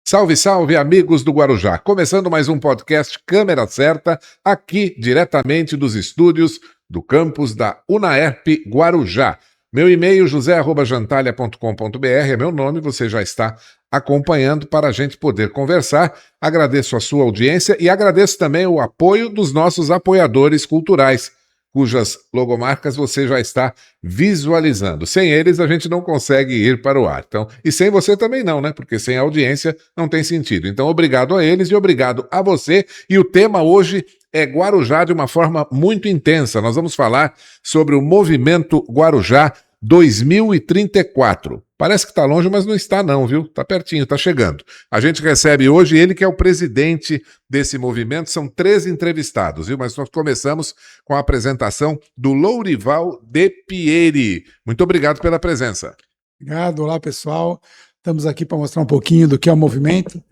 Salve, salve, amigos do Guarujá! Começando mais um podcast Câmera Certa, aqui diretamente dos estúdios do campus da UNAERP Guarujá. Meu e-mail, josé@jantalha.com.br, é meu nome, você já está acompanhando para a gente poder conversar. Agradeço a sua audiência e agradeço também o apoio dos nossos apoiadores culturais, cujas logomarcas você já está visualizando. Sem eles, a gente não consegue ir para o ar. Então, e sem você também não, né? Porque sem audiência não tem sentido. Então, obrigado a eles e obrigado a você. E o tema hoje é Guarujá de uma forma muito intensa. Nós vamos falar sobre o Movimento Guarujá 2034. Parece que está longe, mas não está não, viu? Está pertinho, está chegando. A gente recebe hoje ele que é o presidente desse movimento, são 3 entrevistados, viu? Mas nós começamos com a apresentação do Lourival de Pieri. Muito obrigado pela presença. Obrigado, olá pessoal. Estamos aqui para mostrar um pouquinho do que é o movimento.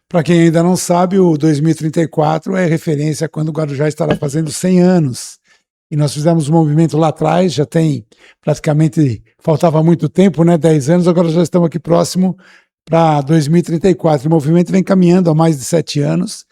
Para quem ainda não sabe, o 2034 é referência a quando o Guarujá estará fazendo 100 anos. E nós fizemos um movimento lá atrás, já tem praticamente, faltava muito tempo, né, 10 anos, agora já estamos aqui próximo para 2034. O movimento vem caminhando há mais de 7 anos,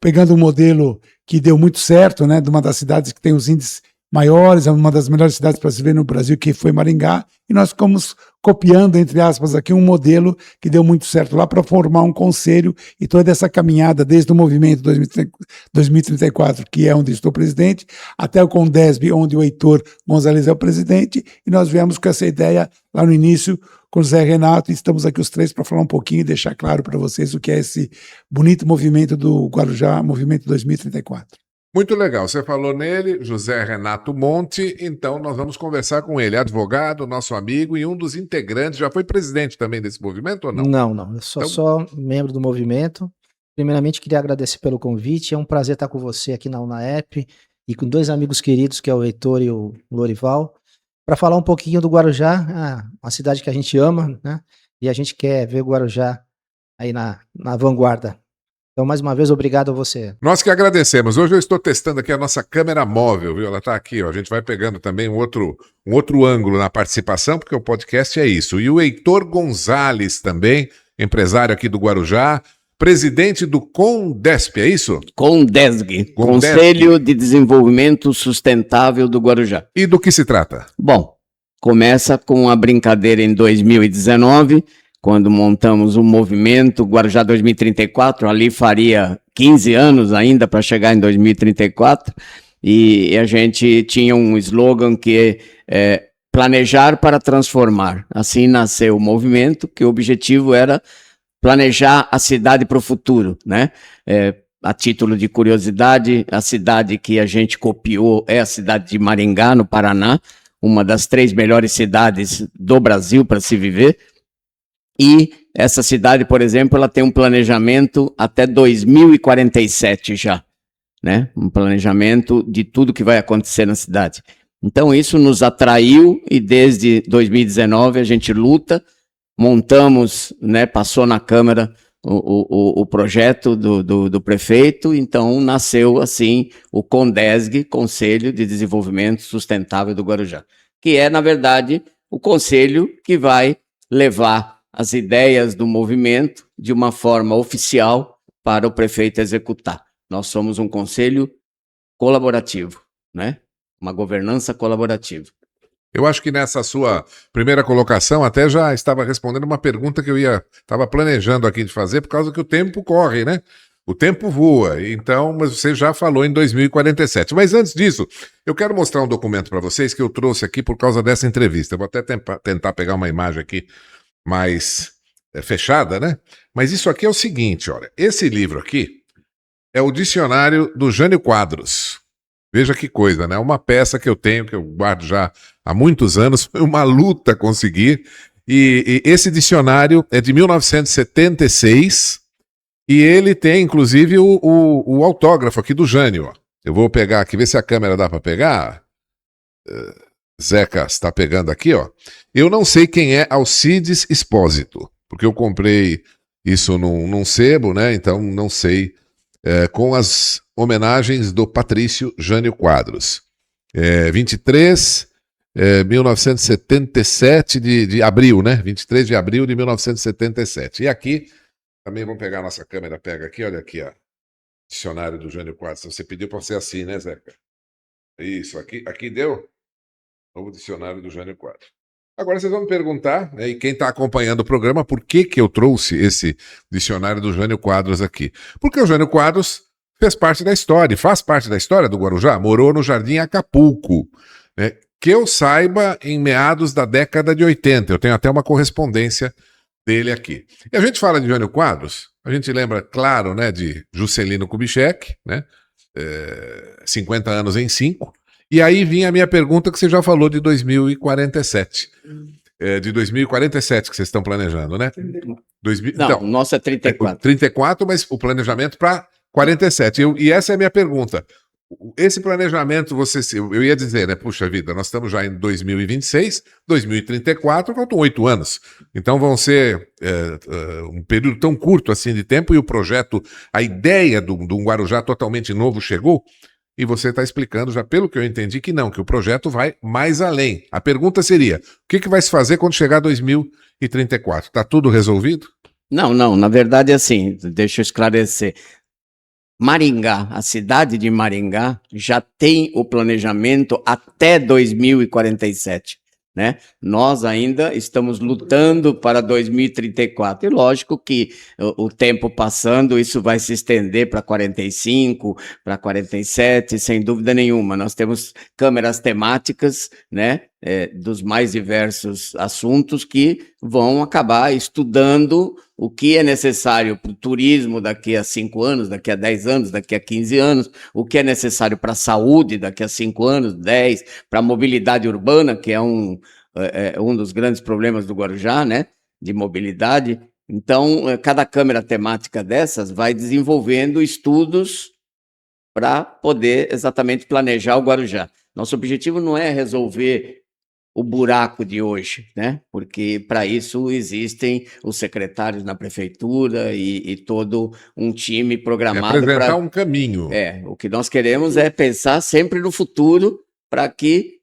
pegando um modelo que deu muito certo, né, de uma das cidades que tem os índices maiores, é uma das melhores cidades para se ver no Brasil, que foi Maringá, e nós ficamos copiando, entre aspas, aqui um modelo que deu muito certo lá para formar um conselho e toda essa caminhada, desde o movimento 2034, que é onde estou presidente, até o Condesb, onde o Heitor Gonzalez é o presidente, e nós viemos com essa ideia lá no início com o Zé Renato, e estamos aqui os 3 para falar um pouquinho e deixar claro para vocês o que é esse bonito movimento do Guarujá, Movimento 2034. Muito legal, você falou nele, José Renato Monte, então nós vamos conversar com ele, advogado, nosso amigo e um dos integrantes, já foi presidente também desse movimento ou não? Não, eu sou só membro do movimento. Primeiramente queria agradecer pelo convite, é um prazer estar com você aqui na UNAERP e com 2 amigos queridos, que é o Heitor e o Lourival, para falar um pouquinho do Guarujá, uma cidade que a gente ama, né? E a gente quer ver o Guarujá aí na vanguarda. Então, mais uma vez, obrigado a você. Nós que agradecemos. Hoje eu estou testando aqui a nossa câmera móvel, viu? Ela está aqui, ó. A gente vai pegando também um outro ângulo na participação, porque o podcast é isso. E o Heitor Gonzalez também, empresário aqui do Guarujá, presidente do Condesp, é isso? Condesg, Conselho de Desenvolvimento Sustentável do Guarujá. E do que se trata? Bom, começa com a brincadeira em 2019, quando montamos o movimento Guarujá 2034, ali faria 15 anos ainda para chegar em 2034, e a gente tinha um slogan que é planejar para transformar. Assim nasceu o movimento, que o objetivo era planejar a cidade para o futuro, né? A título de curiosidade, a cidade que a gente copiou é a cidade de Maringá, no Paraná, uma das 3 melhores cidades do Brasil para se viver. E essa cidade, por exemplo, ela tem um planejamento até 2047 já, né? Um planejamento de tudo que vai acontecer na cidade. Então isso nos atraiu e desde 2019 a gente luta, montamos, né? Passou na Câmara o projeto do prefeito, então nasceu assim o Condesg, Conselho de Desenvolvimento Sustentável do Guarujá, que é, na verdade, o conselho que vai levar as ideias do movimento de uma forma oficial para o prefeito executar. Nós somos um conselho colaborativo, né? Uma governança colaborativa. Eu acho que nessa sua primeira colocação até já estava respondendo uma pergunta que eu estava planejando aqui de fazer, por causa que o tempo corre, né? O tempo voa, então, mas você já falou em 2047. Mas antes disso, eu quero mostrar um documento para vocês que eu trouxe aqui por causa dessa entrevista. Eu vou até tentar pegar uma imagem aqui mais fechada, né? Mas isso aqui é o seguinte, olha, esse livro aqui é o dicionário do Jânio Quadros. Veja que coisa, né? Uma peça que eu tenho, que eu guardo já há muitos anos, foi uma luta conseguir. E esse dicionário é de 1976 e ele tem, inclusive, o autógrafo aqui do Jânio. Ó. Eu vou pegar aqui, ver se a câmera dá para pegar. Zeca está pegando aqui, ó. Eu não sei quem é Alcides Expósito, porque eu comprei isso num sebo, né? Então não sei. Com as homenagens do Patrício Jânio Quadros. 23, 1977 de abril, né? 23 de abril de 1977. E aqui, também vamos pegar a nossa câmera, pega aqui, olha aqui, ó. Dicionário do Jânio Quadros. Você pediu para ser assim, né, Zeca? Isso, aqui deu? Novo dicionário do Jânio Quadros. Agora vocês vão me perguntar, né, e quem está acompanhando o programa, por que eu trouxe esse dicionário do Jânio Quadros aqui? Porque o Jânio Quadros fez parte da história, faz parte da história do Guarujá, morou no Jardim Acapulco, né, que eu saiba, em meados da década de 80. Eu tenho até uma correspondência dele aqui. E a gente fala de Jânio Quadros, a gente lembra, claro, né, de Juscelino Kubitschek, né, 50 anos em 5. E aí vinha a minha pergunta que você já falou de 2047. De 2047 que vocês estão planejando, né? Não, o nosso é 34. 34, mas o planejamento para 47. E essa é a minha pergunta. Esse planejamento, eu ia dizer, né? Puxa vida, nós estamos já em 2026, 2034, faltam 8 anos. Então vão ser um período tão curto assim de tempo e o projeto, a ideia de um Guarujá totalmente novo chegou. E você está explicando, já pelo que eu entendi, que não, que o projeto vai mais além. A pergunta seria, o que vai se fazer quando chegar 2034? Está tudo resolvido? Não, na verdade é assim, deixa eu esclarecer. Maringá, a cidade de Maringá, já tem o planejamento até 2047. Né? Nós ainda estamos lutando para 2034. E lógico que o tempo passando, isso vai se estender para 45, para 47, sem dúvida nenhuma. Nós temos câmeras temáticas, né, dos mais diversos assuntos que vão acabar estudando o que é necessário para o turismo daqui a 5 anos, daqui a 10 anos, daqui a 15 anos, o que é necessário para a saúde daqui a 5 anos, 10, para a mobilidade urbana, que é um dos grandes problemas do Guarujá, né, de mobilidade. Então, cada câmera temática dessas vai desenvolvendo estudos para poder exatamente planejar o Guarujá. Nosso objetivo não é resolver o buraco de hoje, né? Porque para isso existem os secretários na prefeitura e todo um time programado para apresentar um caminho. O que nós queremos é pensar sempre no futuro para que,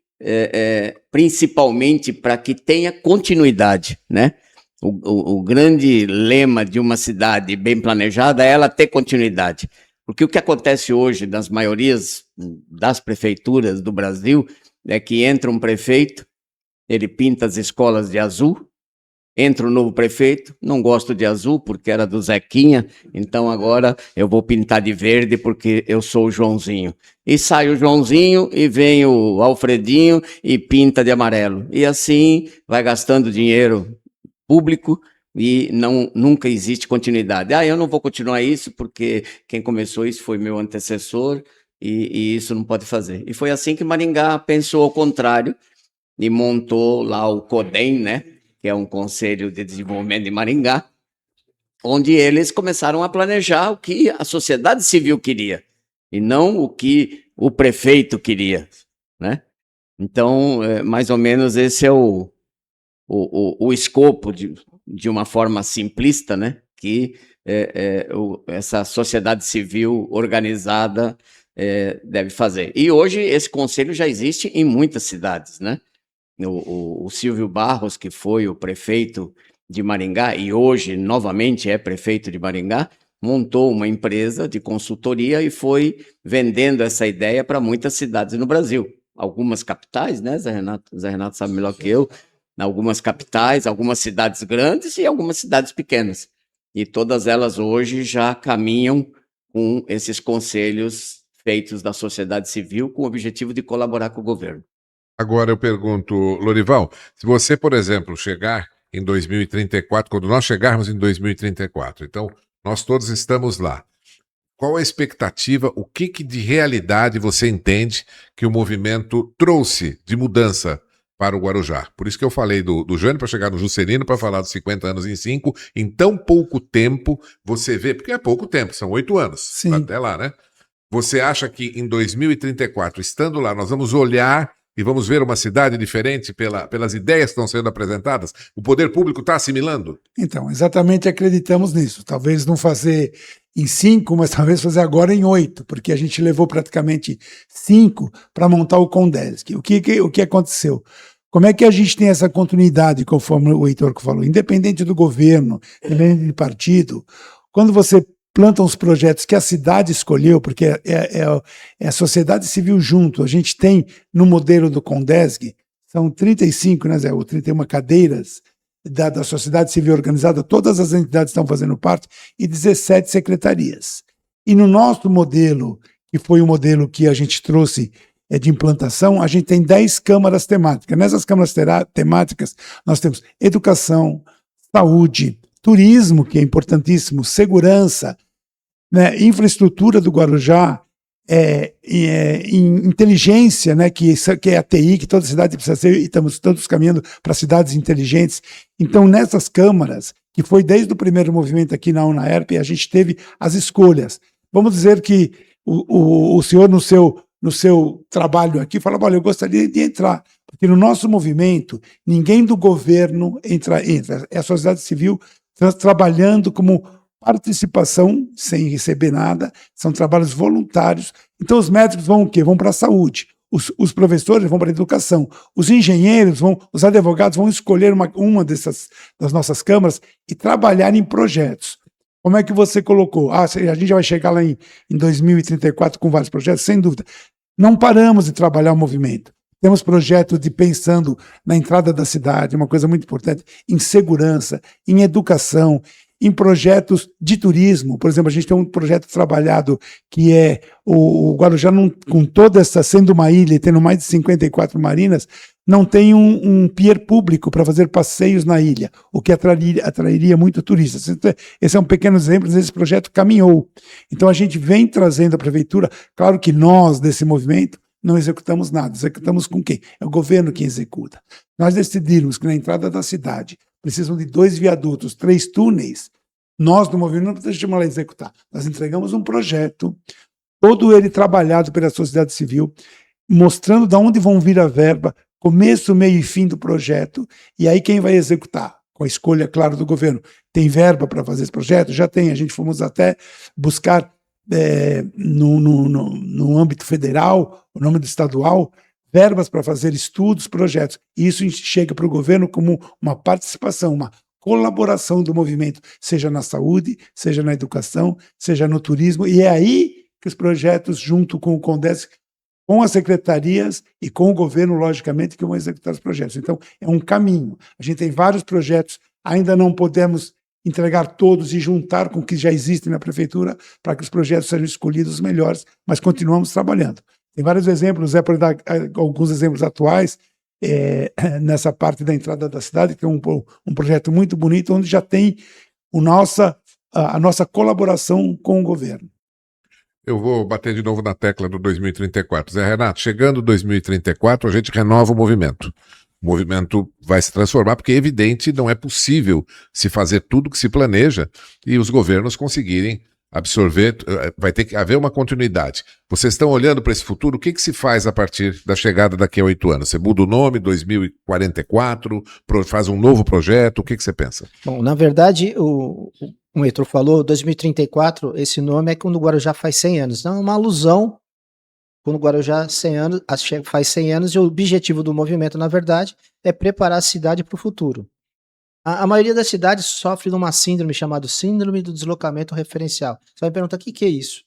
principalmente para que tenha continuidade, né? O grande lema de uma cidade bem planejada é ela ter continuidade. Porque o que acontece hoje nas maiorias das prefeituras do Brasil é que entra um prefeito, ele pinta as escolas de azul, entra um novo prefeito, não gosto de azul porque era do Zequinha, então agora eu vou pintar de verde porque eu sou o Joãozinho. E sai o Joãozinho e vem o Alfredinho e pinta de amarelo. E assim vai gastando dinheiro público e nunca existe continuidade. Eu não vou continuar isso porque quem começou isso foi meu antecessor e isso não pode fazer. E foi assim que Maringá pensou ao contrário, e montou lá o CODEM, né, que é um Conselho de Desenvolvimento de Maringá, onde eles começaram a planejar o que a sociedade civil queria, e não o que o prefeito queria, né? Então, mais ou menos esse é o escopo de uma forma simplista, né, que essa sociedade civil organizada deve fazer. E hoje esse conselho já existe em muitas cidades, né? O Silvio Barros, que foi o prefeito de Maringá e hoje novamente é prefeito de Maringá, montou uma empresa de consultoria e foi vendendo essa ideia para muitas cidades no Brasil. Algumas capitais, né, Zé Renato? Zé Renato sabe melhor que eu. Algumas capitais, algumas cidades grandes e algumas cidades pequenas. E todas elas hoje já caminham com esses conselhos feitos da sociedade civil com o objetivo de colaborar com o governo. Agora eu pergunto, Lorival, se você, por exemplo, chegar em 2034, quando nós chegarmos em 2034, então nós todos estamos lá, qual a expectativa, o que de realidade você entende que o movimento trouxe de mudança para o Guarujá? Por isso que eu falei do Jânio para chegar no Juscelino, para falar dos 50 anos em 5, em tão pouco tempo você vê, porque é pouco tempo, são 8 anos, Sim. até lá, né? Você acha que em 2034, estando lá, nós vamos olhar e vamos ver uma cidade diferente pelas ideias que estão sendo apresentadas? O poder público está assimilando? Então, exatamente acreditamos nisso. Talvez não fazer em 5, mas talvez fazer agora em 8, porque a gente levou praticamente 5 para montar o Condesc. O que aconteceu? Como é que a gente tem essa continuidade, conforme o Heitor falou? Independente do governo, independente de partido, quando você planta uns projetos que a cidade escolheu, porque é a sociedade civil junto, a gente tem no modelo do Condesc, são 35, né, Zé, ou 31 cadeiras da sociedade civil organizada, todas as entidades estão fazendo parte, e 17 secretarias. E no nosso modelo, que foi o modelo que a gente trouxe de implantação, a gente tem 10 câmaras temáticas. Nessas câmaras temáticas, nós temos educação, saúde, turismo, que é importantíssimo, segurança, né, infraestrutura do Guarujá, inteligência, né, que é a TI, que toda cidade precisa ser, e estamos todos caminhando para cidades inteligentes. Então, nessas câmaras, que foi desde o primeiro movimento aqui na UNAERP, a gente teve as escolhas. Vamos dizer que o senhor, no seu trabalho aqui, fala, olha, eu gostaria de entrar, porque no nosso movimento, ninguém do governo entra. É a sociedade civil trabalhando como participação, sem receber nada, são trabalhos voluntários. Então os médicos vão o quê? Vão para a saúde, os professores vão para a educação, os engenheiros os advogados vão escolher uma das nossas câmaras e trabalhar em projetos. Como é que você colocou? A gente já vai chegar lá em 2034 com vários projetos, sem dúvida. Não paramos de trabalhar o movimento. Temos projetos pensando na entrada da cidade, uma coisa muito importante, em segurança, em educação, em projetos de turismo. Por exemplo, a gente tem um projeto trabalhado que é o Guarujá, com toda essa, sendo uma ilha e tendo mais de 54 marinas, não tem um pier público para fazer passeios na ilha, o que atrairia muito turistas. Esse é um pequeno exemplo, esse projeto caminhou. Então a gente vem trazendo a prefeitura, claro que nós, desse movimento, não executamos nada. Executamos com quem? É o governo quem executa. Nós decidimos que na entrada da cidade precisam de 2 viadutos, 3 túneis. Nós, do movimento, não deixamos ela executar. Nós entregamos um projeto, todo ele trabalhado pela sociedade civil, mostrando de onde vão vir a verba, começo, meio e fim do projeto, e aí quem vai executar? Com a escolha, claro, do governo. Tem verba para fazer esse projeto? Já tem. A gente fomos até buscar no âmbito federal, no âmbito estadual, verbas para fazer estudos, projetos. E isso chega para o governo como uma participação, uma colaboração do movimento, seja na saúde, seja na educação, seja no turismo. E é aí que os projetos, junto com o Condesc, com as secretarias e com o governo, logicamente, que vão executar os projetos. Então, é um caminho. A gente tem vários projetos, ainda não podemos entregar todos e juntar com o que já existe na prefeitura para que os projetos sejam escolhidos os melhores, mas continuamos trabalhando. Tem vários exemplos, Zé, para dar alguns exemplos atuais, nessa parte da entrada da cidade, que é um projeto muito bonito, onde já tem a nossa colaboração com o governo. Eu vou bater de novo na tecla do 2034. Zé Renato, chegando 2034, a gente renova o movimento. O movimento vai se transformar, porque é evidente, não é possível se fazer tudo que se planeja e os governos conseguirem absorver, vai ter que haver uma continuidade. Vocês estão olhando para esse futuro, o que se faz a partir da chegada daqui a 8 anos? Você muda o nome, 2044, faz um novo projeto, o que você pensa? Bom, na verdade, o Heitor falou, 2034, esse nome é quando o Guarujá faz 100 anos. Não, é uma alusão, quando o Guarujá faz 100 anos, e o objetivo do movimento, na verdade, é preparar a cidade para o futuro. A maioria das cidades sofre de uma síndrome chamada síndrome do deslocamento referencial. Você vai me perguntar, o que é isso?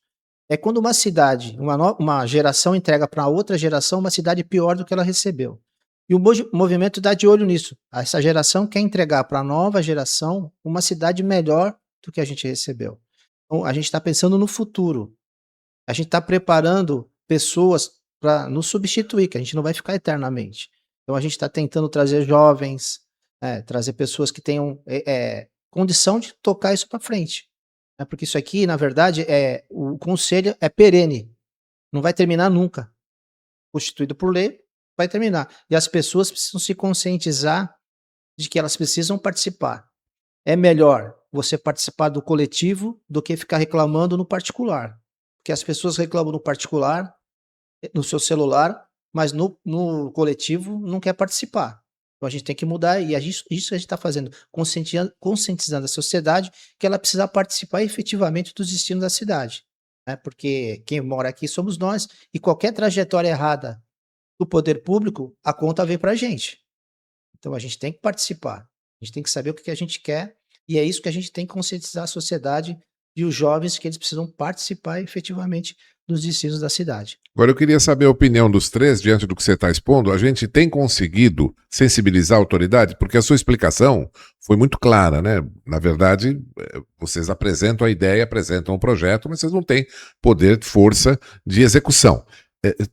É quando uma cidade, uma geração entrega para outra geração uma cidade pior do que ela recebeu. E o movimento dá de olho nisso. Essa geração quer entregar para a nova geração uma cidade melhor do que a gente recebeu. Então, a gente está pensando no futuro. A gente está preparando pessoas para nos substituir, que a gente não vai ficar eternamente. Então, a gente está tentando trazer jovens, trazer pessoas que tenham condição de tocar isso para frente. Porque isso aqui, na verdade, o conselho é perene. Não vai terminar nunca. Constituído por lei, vai terminar. E as pessoas precisam se conscientizar de que elas precisam participar. É melhor você participar do coletivo do que ficar reclamando no particular. Porque as pessoas reclamam no particular, no seu celular, mas no coletivo não quer participar. Então a gente tem que mudar e isso a gente está fazendo, conscientizando a sociedade que ela precisa participar efetivamente dos destinos da cidade, né? Porque quem mora aqui somos nós e qualquer trajetória errada do poder público, a conta vem para a gente. Então a gente tem que participar, a gente tem que saber o que a gente quer e é isso que a gente tem que conscientizar a sociedade e os jovens que eles precisam participar efetivamente dos destinos da cidade. Agora eu queria saber a opinião dos três diante do que você está expondo. A gente tem conseguido sensibilizar a autoridade? Porque a sua explicação foi muito clara, né? Na verdade, vocês apresentam a ideia, apresentam o projeto, mas vocês não têm poder, força de execução.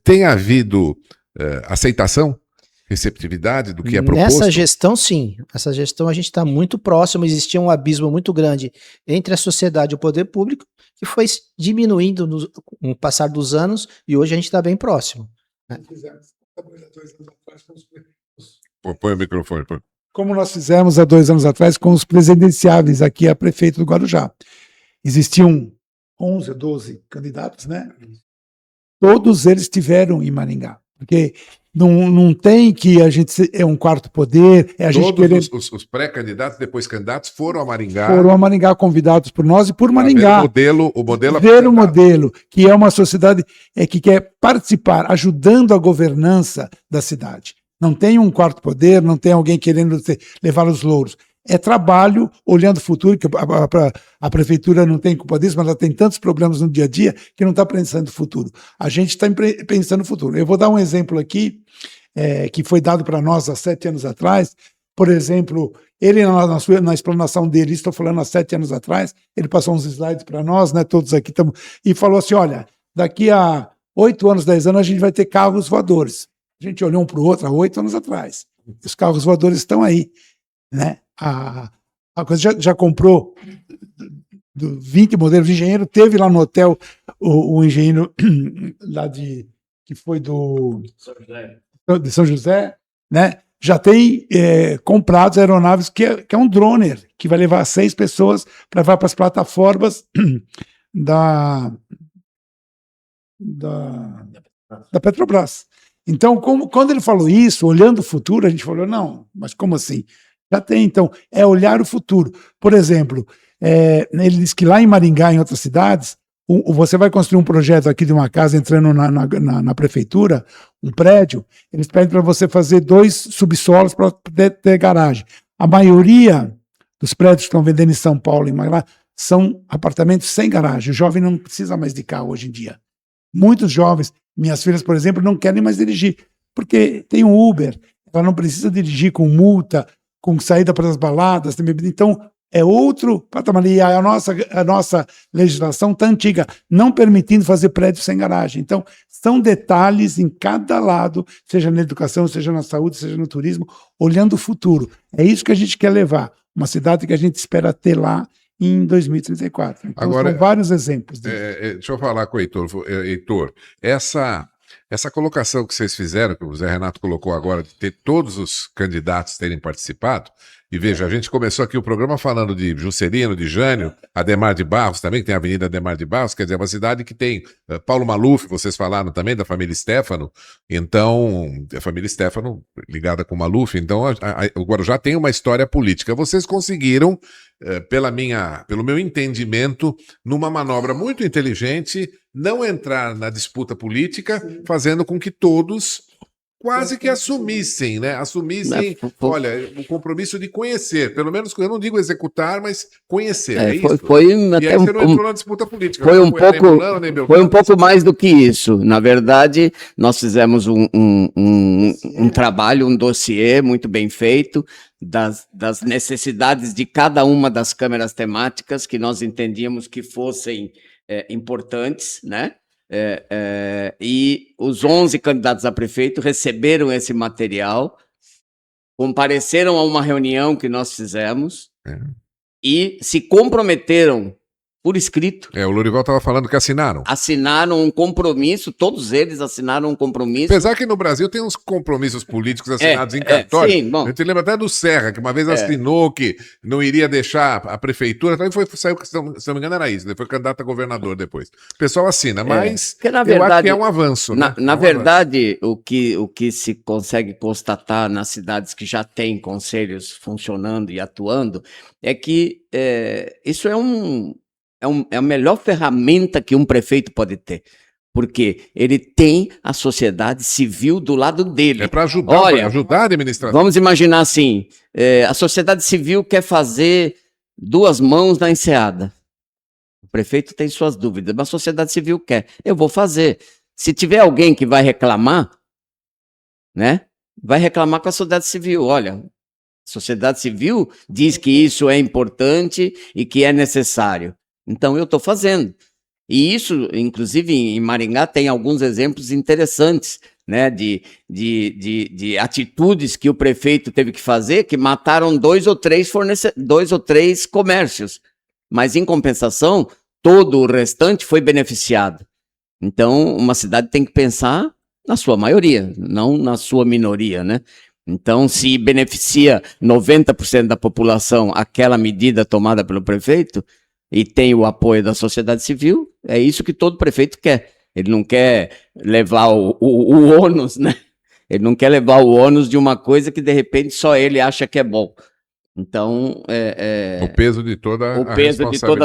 Tem havido aceitação? Receptividade do que é proposto? Nessa gestão, sim. Essa gestão a gente está muito próximo. Existia um abismo muito grande entre a sociedade e o poder público, que foi diminuindo no passar dos anos e hoje a gente está bem próximo. Né? Põe o microfone. Põe. Como nós fizemos há 2 anos atrás com os presidenciáveis aqui a prefeito do Guarujá. Existiam 11 ou 12 candidatos, né? Todos eles tiveram em Maringá. Porque não tem que a gente é um quarto poder, é a gente querer... Os pré-candidatos, depois candidatos, foram a Maringá. Foram a Maringá convidados por nós e por Maringá. O modelo ver o modelo, que é uma sociedade que quer participar, ajudando a governança da cidade. Não tem um quarto poder, não tem alguém querendo levar os louros. É trabalho olhando o futuro, que a prefeitura não tem culpa disso, mas ela tem tantos problemas no dia a dia que não está pensando no futuro. A gente está pensando no futuro. Eu vou dar um exemplo aqui, que foi dado para nós há 7 anos atrás. Por exemplo, ele na explanação dele, estou falando há 7 anos atrás, ele passou uns slides para nós, né, todos aqui estamos, e falou assim, olha, daqui a 8 anos, 10 anos, a gente vai ter carros voadores. A gente olhou um para o outro há 8 anos atrás. Os carros voadores estão aí, né? A coisa já comprou 20 modelos. O engenheiro teve lá no hotel, o engenheiro lá que foi de São José, né? Já tem comprados aeronaves que é um droner, que vai levar 6 pessoas para levar para as plataformas da Petrobras. Então, quando ele falou isso, olhando o futuro, a gente falou, não, mas como assim? Já tem, então, é olhar o futuro. Por exemplo, ele disse que lá em Maringá, em outras cidades, você vai construir um projeto aqui de uma casa entrando na prefeitura, um prédio, eles pedem para você fazer 2 subsolos para ter garagem. A maioria dos prédios que estão vendendo em São Paulo, em Maringá, são apartamentos sem garagem. O jovem não precisa mais de carro hoje em dia. Muitos jovens, minhas filhas, por exemplo, não querem mais dirigir, porque tem um Uber, ela não precisa dirigir com multa, com saída para as baladas, então é outro patamar. E a nossa legislação está antiga, não permitindo fazer prédio sem garagem. Então, são detalhes em cada lado, seja na educação, seja na saúde, seja no turismo, olhando o futuro. É isso que a gente quer levar, uma cidade que a gente espera ter lá em 2034. Então, agora, são vários exemplos disso. Deixa eu falar com o Heitor. Essa colocação que vocês fizeram, que o Zé Renato colocou agora, de ter todos os candidatos terem participado, e veja, a gente começou aqui o programa falando de Juscelino, de Jânio, Adhemar de Barros também, que tem a Avenida Adhemar de Barros, quer dizer, é uma cidade que tem Paulo Maluf, vocês falaram também, da família Stefano, então, a família Stefano ligada com Maluf, então o Guarujá tem uma história política. Vocês conseguiram, pelo meu entendimento, numa manobra muito inteligente, não entrar na disputa política, fazendo com que todos quase que assumissem, né? Olha, o compromisso de conhecer, pelo menos, eu não digo executar, mas conhecer. Foi e até aí você não entrou na disputa política. Foi um pouco mais do que isso. Na verdade, nós fizemos um trabalho, um dossiê muito bem feito das necessidades de cada uma das câmeras temáticas que nós entendíamos que fossem importantes, né? E os 11 candidatos a prefeito receberam esse material, compareceram a uma reunião que nós fizemos e se comprometeram por escrito. O Lorival estava falando que assinaram. Assinaram um compromisso, todos eles assinaram um compromisso. Apesar que no Brasil tem uns compromissos políticos assinados em cartório. Sim, bom. A gente lembra até do Serra, que uma vez assinou que não iria deixar a prefeitura, então saiu, se não me engano era isso, ele foi candidato a governador depois. O pessoal assina, mas Porque, na eu verdade, acho que é um avanço. Na, né? na É um verdade, o que se consegue constatar nas cidades que já têm conselhos funcionando e atuando é que isso é a melhor ferramenta que um prefeito pode ter. Porque ele tem a sociedade civil do lado dele. É para ajudar, Olha, ajudar a administração. vamos imaginar assim, a sociedade civil quer fazer 2 mãos na enseada. O prefeito tem suas dúvidas, mas a sociedade civil quer. Eu vou fazer. Se tiver alguém que vai reclamar, né? Vai reclamar com a sociedade civil. Olha, a sociedade civil diz que isso é importante e que é necessário. Então eu estou fazendo. E isso, inclusive, em Maringá tem alguns exemplos interessantes, né? De atitudes que o prefeito teve que fazer que mataram 2 ou 3 comércios. Mas, em compensação, todo o restante foi beneficiado. Então, uma cidade tem que pensar na sua maioria, não na sua minoria, né? Então, se beneficia 90% da população aquela medida tomada pelo prefeito e tem o apoio da sociedade civil, é isso que todo prefeito quer. Ele não quer levar o ônus, né? Ele não quer levar o ônus de uma coisa que, de repente, só ele acha que é bom. Então, o peso de toda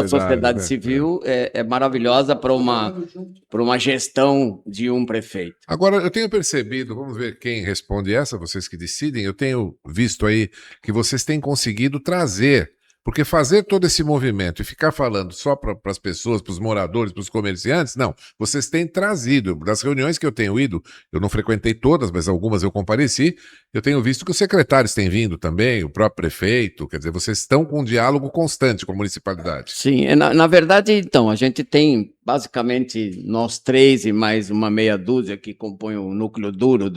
a sociedade civil é maravilhosa para uma gestão de um prefeito. Agora, eu tenho percebido, vamos ver quem responde essa, vocês que decidem, eu tenho visto aí que vocês têm conseguido trazer, porque fazer todo esse movimento e ficar falando só para as pessoas, para os moradores, para os comerciantes, não, vocês têm trazido, das reuniões que eu tenho ido, eu não frequentei todas, mas algumas eu compareci, eu tenho visto que os secretários têm vindo também, o próprio prefeito, quer dizer, vocês estão com um diálogo constante com a municipalidade. Sim, na verdade, então, a gente tem basicamente nós 3 e mais uma meia dúzia que compõem o núcleo duro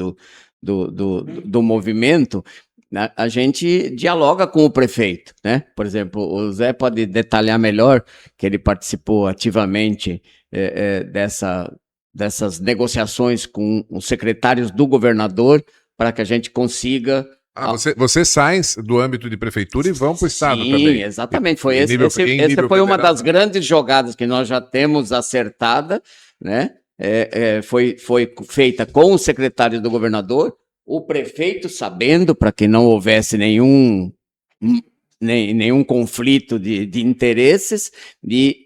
do movimento. A gente dialoga com o prefeito, né? Por exemplo, o Zé pode detalhar melhor que ele participou ativamente dessas negociações com os secretários do governador para que a gente consiga... Vocês saem do âmbito de prefeitura e vão para o Estado também. Sim, exatamente. Essa foi uma das grandes jogadas que nós já temos acertada, né? Foi feita com os secretários do governador, o prefeito sabendo, para que não houvesse nenhum conflito de interesses, e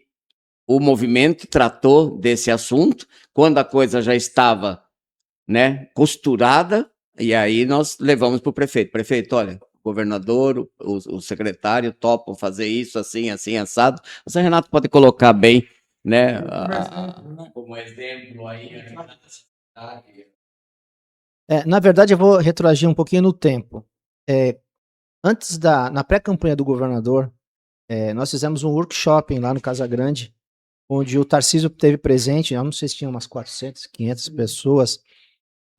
o movimento tratou desse assunto quando a coisa já estava, né, costurada, e aí nós levamos para o prefeito. Prefeito, olha, o governador, o secretário topam fazer isso assim, assim, assado. Você, Renato, pode colocar bem, né, como exemplo aí, na verdade, eu vou retroagir um pouquinho no tempo. Na pré-campanha do governador, nós fizemos um workshop lá no Casa Grande, onde o Tarcísio esteve presente, eu não sei se tinha umas 400, 500 pessoas,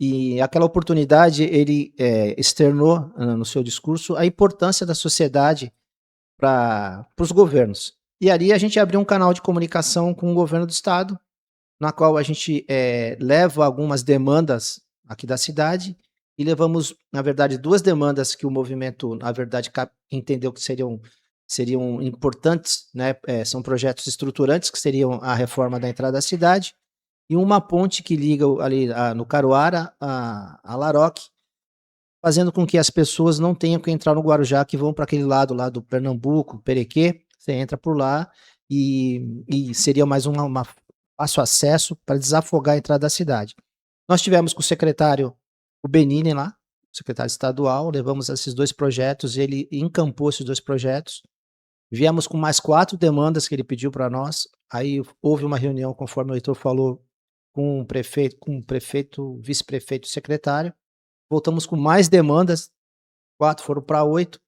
e aquela oportunidade ele externou no seu discurso a importância da sociedade para os governos. E ali a gente abriu um canal de comunicação com o governo do estado, na qual a gente leva algumas demandas aqui da cidade, e levamos, na verdade, 2 demandas que o movimento, na verdade, entendeu que seriam importantes, né? São projetos estruturantes, que seriam a reforma da entrada da cidade, e uma ponte que liga ali no Caruara a Laroque, fazendo com que as pessoas não tenham que entrar no Guarujá, que vão para aquele lado lá do Pernambuco, Perequê, você entra por lá, e seria mais um fácil acesso para desafogar a entrada da cidade. Nós tivemos com o secretário, o Benini lá, secretário estadual, levamos esses 2 projetos, ele encampou esses 2 projetos, viemos com mais 4 demandas que ele pediu para nós, aí houve uma reunião, conforme o Heitor falou, com o prefeito, vice-prefeito e secretário, voltamos com mais demandas, 4 foram para 8,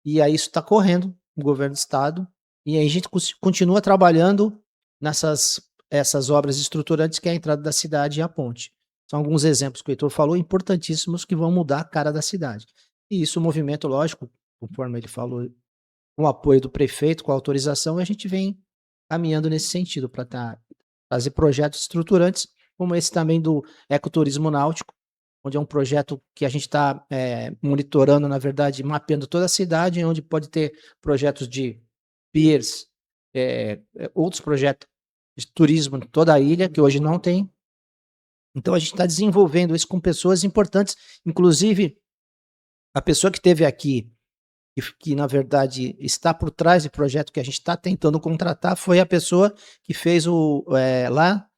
e aí isso está correndo no governo do estado, e aí a gente continua trabalhando essas obras estruturantes, que é a entrada da cidade e a ponte. São alguns exemplos que o Heitor falou, importantíssimos, que vão mudar a cara da cidade. E isso, o movimento, lógico, conforme ele falou, com o apoio do prefeito, com a autorização, a gente vem caminhando nesse sentido, para fazer projetos estruturantes, como esse também do ecoturismo náutico, onde é um projeto que a gente está monitorando, na verdade, mapeando toda a cidade, onde pode ter projetos de piers, outros projetos de turismo em toda a ilha, que hoje não tem. Então a gente está desenvolvendo isso com pessoas importantes, inclusive a pessoa que esteve aqui, que na verdade está por trás do projeto que a gente está tentando contratar, foi a pessoa que fez lá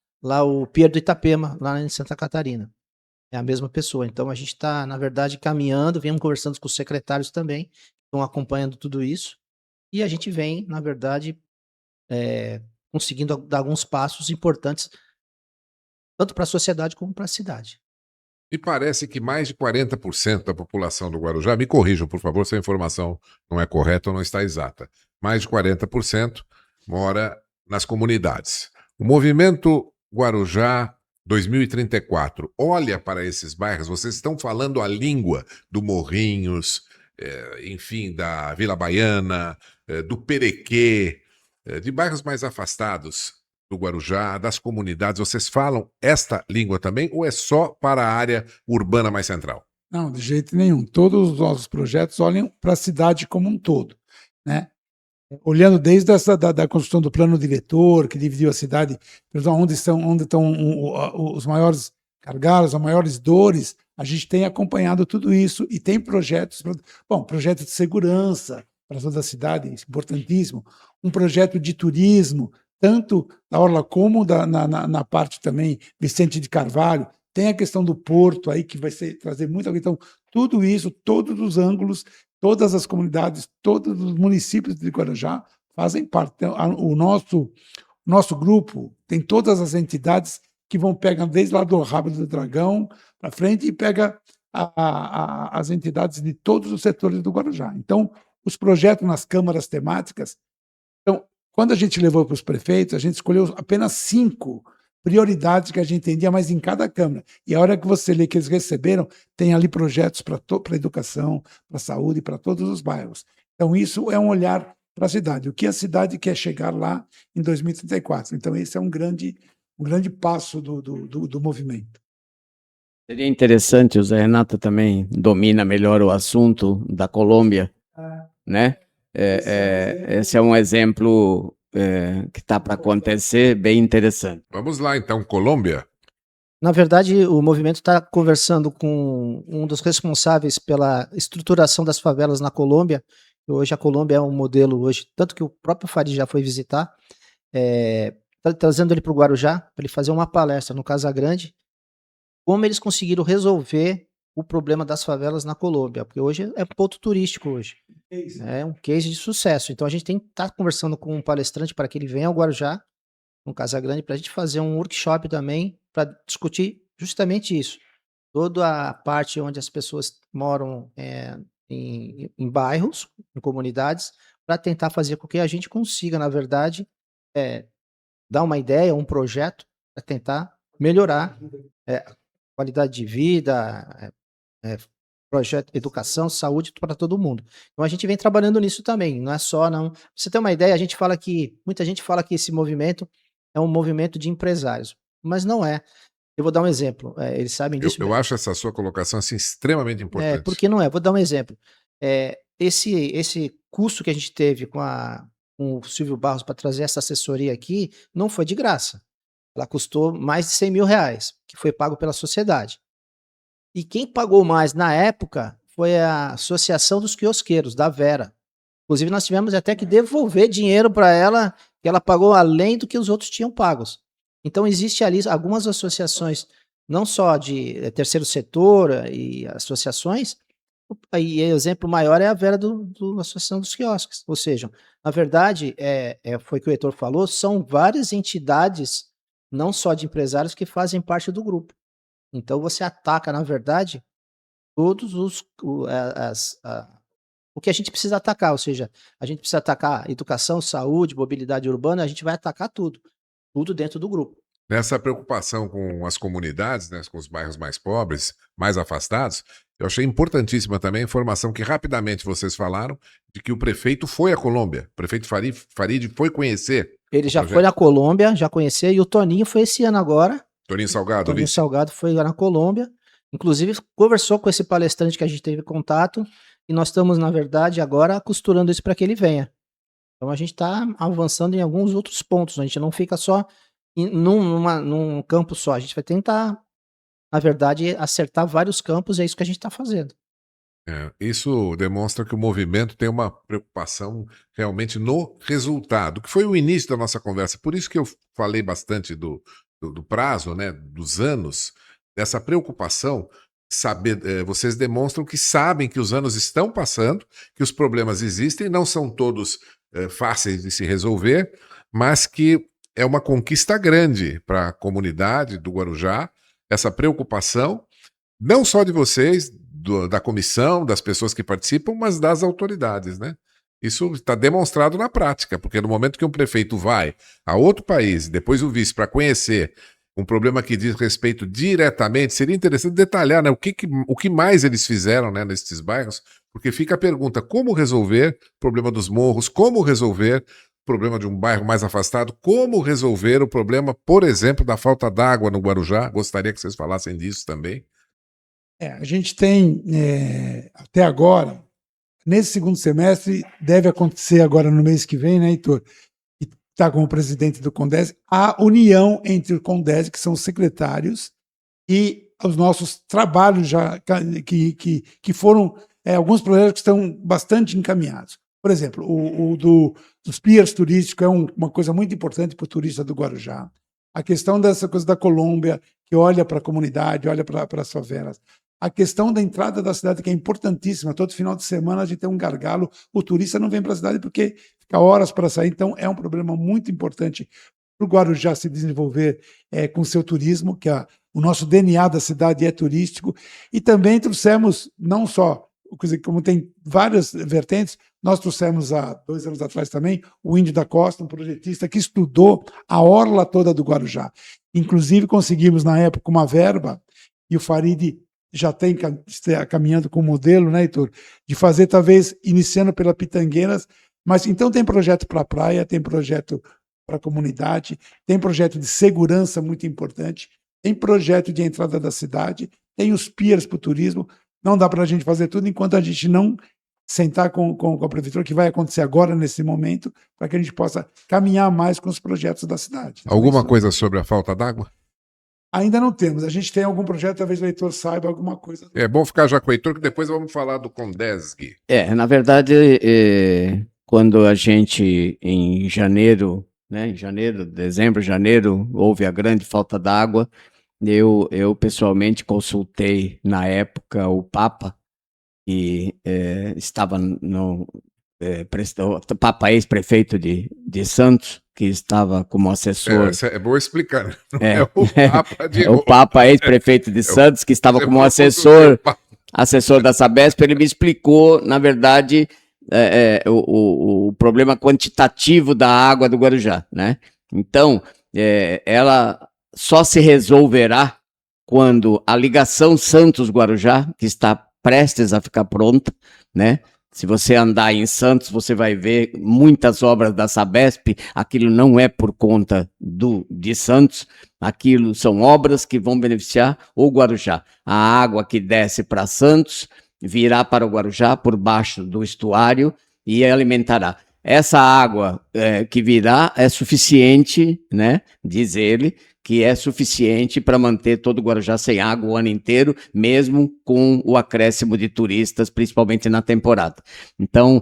o Pier do Itapema, lá em Santa Catarina. É a mesma pessoa. Então a gente está, na verdade, caminhando, vem conversando com os secretários também, estão acompanhando tudo isso, e a gente vem, na verdade, conseguindo dar alguns passos importantes, tanto para a sociedade como para a cidade. E parece que mais de 40% da população do Guarujá, me corrijam, por favor, se a informação não é correta ou não está exata, mais de 40% mora nas comunidades. O movimento Guarujá 2034 olha para esses bairros, vocês estão falando a língua do Morrinhos, enfim, da Vila Baiana, do Perequê, de bairros mais afastados do Guarujá, das comunidades, vocês falam esta língua também ou é só para a área urbana mais central? Não, de jeito nenhum. Todos os nossos projetos olham para a cidade como um todo, né? Olhando desde da construção do plano diretor, que dividiu a cidade, onde estão os maiores gargalos, as maiores dores, a gente tem acompanhado tudo isso e tem projetos, projeto de segurança para toda a cidade, importantíssimo, um projeto de turismo, tanto na orla como na parte também Vicente de Carvalho, tem a questão do porto aí que vai trazer muita. Então, tudo isso, todos os ângulos, todas as comunidades, todos os municípios de Guarujá fazem parte. Então, o nosso grupo tem todas as entidades que vão pegar desde lá do Rabo do Dragão para frente e pega as entidades de todos os setores do Guarujá. Então, os projetos nas câmaras temáticas. Então, quando a gente levou para os prefeitos, a gente escolheu apenas 5 prioridades que a gente entendia, mas em cada Câmara. E a hora que você lê que eles receberam, tem ali projetos para a educação, para a saúde, para todos os bairros. Então, isso é um olhar para a cidade. O que a cidade quer chegar lá em 2034. Então, esse é um grande passo do movimento. Seria interessante, o Zé Renato também domina melhor o assunto da Colômbia, né? Esse é um exemplo que está para acontecer, bem interessante. Vamos lá, então, Colômbia. Na verdade, o movimento está conversando com um dos responsáveis pela estruturação das favelas na Colômbia. Hoje a Colômbia é um modelo, hoje, tanto que o próprio Farid já foi visitar, trazendo ele para o Guarujá, para ele fazer uma palestra no Casagrande, como eles conseguiram resolver o problema das favelas na Colômbia, porque hoje é ponto turístico hoje. É um case de sucesso. Então a gente tem que estar conversando com um palestrante para que ele venha ao Guarujá, no Casagrande, para a gente fazer um workshop também para discutir justamente isso. Toda a parte onde as pessoas moram em bairros, em comunidades, para tentar fazer com que a gente consiga, na verdade, dar uma ideia, um projeto para tentar melhorar a qualidade de vida, projeto, educação, saúde para todo mundo. Então a gente vem trabalhando nisso também, não é só, não. Pra você ter uma ideia, muita gente fala que esse movimento é um movimento de empresários, mas não é. Eu vou dar um exemplo, eles sabem disso. Eu acho essa sua colocação assim, extremamente importante. Porque não é, vou dar um exemplo. Esse custo que a gente teve com o Silvio Barros para trazer essa assessoria aqui, não foi de graça. Ela custou mais de R$100 mil, que foi pago pela sociedade. E quem pagou mais na época foi a Associação dos Quiosqueiros, da Vera. Inclusive, nós tivemos até que devolver dinheiro para ela, que ela pagou além do que os outros tinham pagos. Então, existe ali algumas associações, não só de terceiro setor e associações, e o exemplo maior é a Vera do Associação dos Quiosques. Ou seja, na verdade, foi o que o Heitor falou, são várias entidades, não só de empresários, que fazem parte do grupo. Então você ataca, na verdade, todos o que a gente precisa atacar, ou seja, a gente precisa atacar educação, saúde, mobilidade urbana, a gente vai atacar tudo dentro do grupo. Nessa preocupação com as comunidades, né, com os bairros mais pobres, mais afastados, eu achei importantíssima também a informação que rapidamente vocês falaram de que o prefeito foi à Colômbia, o prefeito Farid foi conhecer Ele já projeto. foi na Colômbia, já conheceu, e o Toninho foi esse ano agora. Toninho Salgado, Toninho vice. Salgado foi lá na Colômbia, inclusive conversou com esse palestrante que a gente teve contato, e nós estamos, na verdade, agora costurando isso para que ele venha. Então a gente está avançando em alguns outros pontos, a gente não fica só num campo só, a gente vai tentar, na verdade, acertar vários campos, e é isso que a gente está fazendo. Isso demonstra que o movimento tem uma preocupação realmente no resultado, que foi o início da nossa conversa. Por isso que eu falei bastante do prazo, né, dos anos, dessa preocupação. Vocês demonstram que sabem que os anos estão passando, que os problemas existem, não são todos fáceis de se resolver, mas que é uma conquista grande para a comunidade do Guarujá, essa preocupação, não só de vocês, da comissão, das pessoas que participam, mas das autoridades, né? Isso está demonstrado na prática, porque no momento que um prefeito vai a outro país, depois o vice, para conhecer um problema que diz respeito diretamente, seria interessante detalhar, né, o que mais eles fizeram, né, nesses bairros, porque fica a pergunta, como resolver o problema dos morros, como resolver o problema de um bairro mais afastado, como resolver o problema, por exemplo, da falta d'água no Guarujá. Gostaria que vocês falassem disso também. A gente tem, até agora, nesse segundo semestre, deve acontecer agora no mês que vem, né, Heitor? Que está como presidente do CONDES, a união entre o CONDES, que são os secretários, e os nossos trabalhos já que foram, alguns projetos que estão bastante encaminhados. Por exemplo, dos piers turísticos é uma coisa muito importante para o turista do Guarujá. A questão dessa coisa da Colômbia, que olha para a comunidade, olha para as favelas. A questão da entrada da cidade, que é importantíssima. Todo final de semana a gente tem um gargalo. O turista não vem para a cidade porque fica horas para sair. Então, é um problema muito importante para o Guarujá se desenvolver com seu turismo, que o nosso DNA da cidade é turístico. E também trouxemos, não só, como tem várias vertentes, nós trouxemos há 2 anos atrás também o Índio da Costa, um projetista que estudou a orla toda do Guarujá. Inclusive, conseguimos, na época, uma verba, e o Farid já está caminhando com o modelo, né, Heitor? De fazer, talvez, iniciando pela Pitangueiras, mas então tem projeto para a praia, tem projeto para a comunidade, tem projeto de segurança muito importante, tem projeto de entrada da cidade, tem os piers para o turismo. Não dá para a gente fazer tudo enquanto a gente não sentar com a prefeitura, que vai acontecer agora, nesse momento, para que a gente possa caminhar mais com os projetos da cidade. Então, Alguma coisa sobre a falta d'água? Ainda não temos. A gente tem algum projeto, talvez o Heitor saiba alguma coisa. É bom ficar já com o Heitor, que depois vamos falar do Condesg. Na verdade, quando a gente, em janeiro, dezembro, janeiro, houve a grande falta d'água, eu pessoalmente consultei, na época, o Papa, que estava o Papa ex-prefeito de Santos, que estava como assessor. É bom explicar, né? Não é o Papa de o Papa ex-prefeito de Santos, que estava como assessor da Sabesp. Ele me explicou, na verdade, o problema quantitativo da água do Guarujá, né? Então, ela só se resolverá quando a ligação Santos-Guarujá, que está prestes a ficar pronta, né? Se você andar em Santos, você vai ver muitas obras da Sabesp. Aquilo não é por conta de Santos, aquilo são obras que vão beneficiar o Guarujá. A água que desce para Santos virá para o Guarujá por baixo do estuário e alimentará. Essa água que virá é suficiente, né, diz ele, que é suficiente para manter todo o Guarujá sem água o ano inteiro, mesmo com o acréscimo de turistas, principalmente na temporada. Então,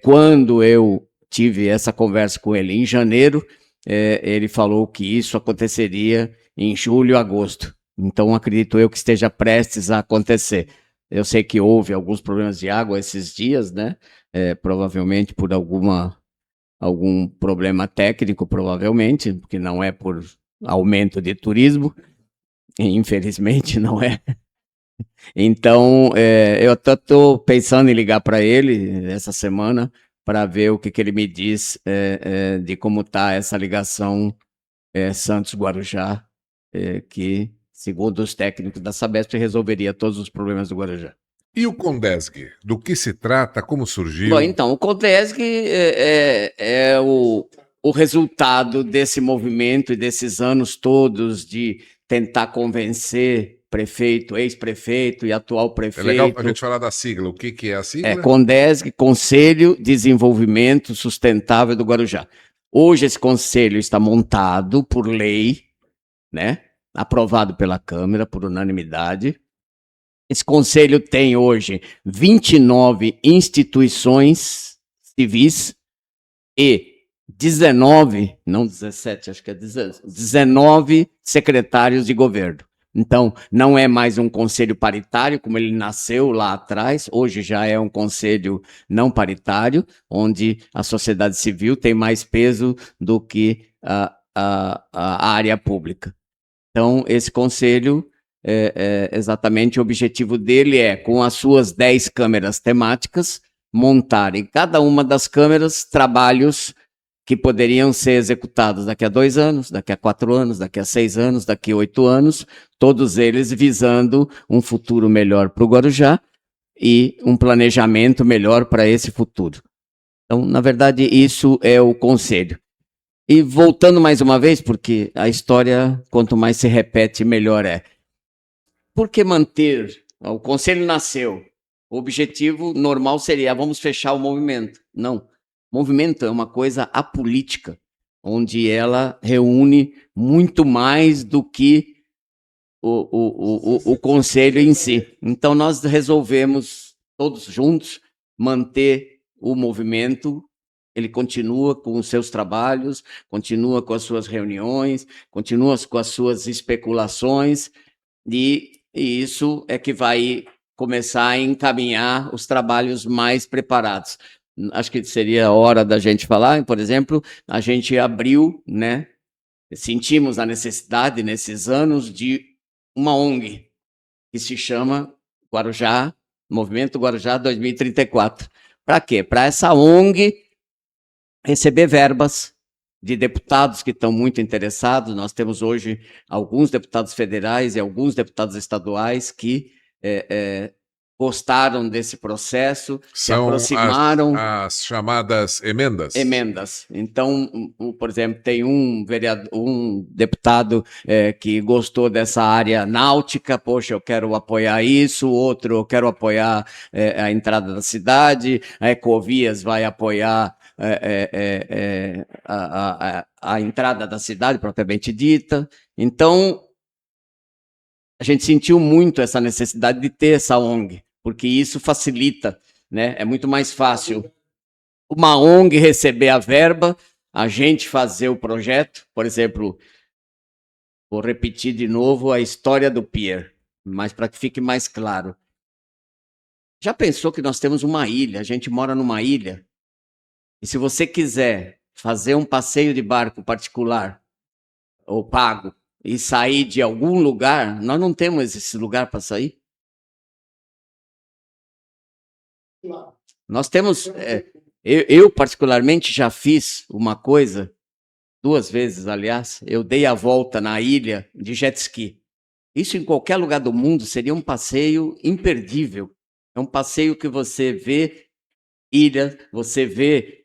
quando eu tive essa conversa com ele em janeiro, ele falou que isso aconteceria em julho, agosto. Então, acredito eu que esteja prestes a acontecer. Eu sei que houve alguns problemas de água esses dias, né? Provavelmente por algum problema técnico, provavelmente, porque não é por aumento de turismo, infelizmente não é. Então, eu até estou pensando em ligar para ele essa semana para ver o que ele me diz de como está essa ligação Santos-Guarujá, que, segundo os técnicos da Sabesp, resolveria todos os problemas do Guarujá. E o Condesg? Do que se trata? Como surgiu? Bom, então, o Condesg é o resultado desse movimento e desses anos todos de tentar convencer prefeito, ex-prefeito e atual É legal a prefeito. gente falar da sigla. O que, que é a sigla? CONDESG, Conselho de Desenvolvimento Sustentável do Guarujá. Hoje esse conselho está montado por lei, né? Aprovado pela Câmara por unanimidade. Esse conselho tem hoje 29 instituições civis e 19, não 17, acho que é 19 secretários de governo. Então, não é mais um conselho paritário, como ele nasceu lá atrás, hoje já é um conselho não paritário, onde a sociedade civil tem mais peso do que a área pública. Então, esse conselho, exatamente o objetivo dele é, com as suas 10 câmeras temáticas, montar em cada uma das câmeras trabalhos que poderiam ser executados daqui a 2 anos, daqui a 4 anos, daqui a 6 anos, daqui a 8 anos, todos eles visando um futuro melhor para o Guarujá e um planejamento melhor para esse futuro. Então, na verdade, isso é o conselho. E voltando mais uma vez, porque a história, quanto mais se repete, melhor é. Por que manter? O conselho nasceu. O objetivo normal seria, vamos fechar o movimento. Não. Movimento é uma coisa apolítica, onde ela reúne muito mais do que o conselho em si. Então, nós resolvemos, todos juntos, manter o movimento. Ele continua com os seus trabalhos, continua com as suas reuniões, continua com as suas especulações, e isso é que vai começar a encaminhar os trabalhos mais preparados. Acho que seria a hora da gente falar, por exemplo, a gente abriu, né? Sentimos a necessidade nesses anos de uma ONG que se chama Guarujá, Movimento Guarujá 2034. Para quê? Para essa ONG receber verbas de deputados que estão muito interessados. Nós temos hoje alguns deputados federais e alguns deputados estaduais que gostaram desse processo, se aproximaram. As chamadas emendas. Emendas. Então, por exemplo, tem um deputado que gostou dessa área náutica, poxa, eu quero apoiar isso, outro, eu quero apoiar a entrada da cidade, a Ecovias vai apoiar a entrada da cidade propriamente dita. Então, a gente sentiu muito essa necessidade de ter essa ONG, porque isso facilita, né? É muito mais fácil uma ONG receber a verba, a gente fazer o projeto. Por exemplo, vou repetir de novo a história do Pier, mas para que fique mais claro. Já pensou que nós temos uma ilha, a gente mora numa ilha, e se você quiser fazer um passeio de barco particular ou pago e sair de algum lugar, nós não temos esse lugar para sair? Nós temos... Eu, particularmente, já fiz uma coisa, 2 vezes, aliás, eu dei a volta na ilha de jet ski. Isso em qualquer lugar do mundo seria um passeio imperdível. É um passeio que você vê ilha, você vê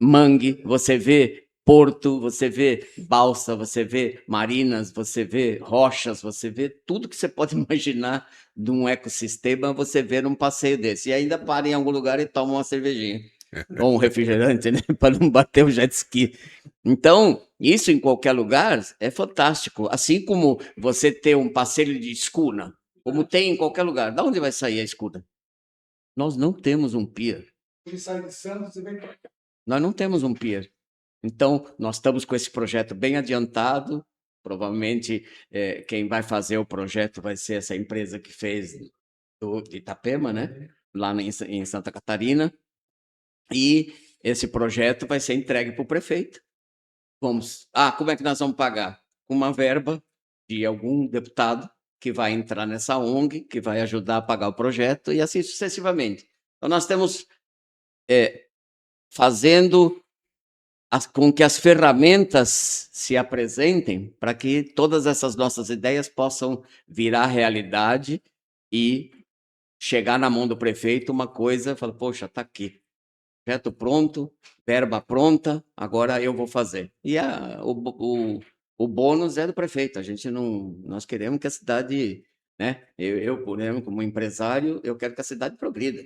mangue, você vê porto, você vê balsa, você vê marinas, você vê rochas, você vê tudo que você pode imaginar de um ecossistema, você vê num passeio desse. E ainda para em algum lugar e toma uma cervejinha. Ou um refrigerante, né? Para não bater o jet ski. Então, isso em qualquer lugar é fantástico. Assim como você ter um passeio de escuna, como tem em qualquer lugar. Da onde vai sair a escuna? Nós não temos um pier. Ele sai de Santos e vem para cá. Nós não temos um pier. Então, nós estamos com esse projeto bem adiantado. Provavelmente, quem vai fazer o projeto vai ser essa empresa que fez de Itapema, né? Lá em Santa Catarina. E esse projeto vai ser entregue para o prefeito. Como é que nós vamos pagar? Com uma verba de algum deputado que vai entrar nessa ONG, que vai ajudar a pagar o projeto, e assim sucessivamente. Então, nós estamos fazendo com que as ferramentas se apresentem para que todas essas nossas ideias possam virar realidade e chegar na mão do prefeito uma coisa, fala, poxa, está aqui. projeto pronto, verba pronta, agora eu vou fazer. E o bônus é do prefeito. A gente não, nós queremos que a cidade, né? Por exemplo, como empresário, eu quero que a cidade progrida.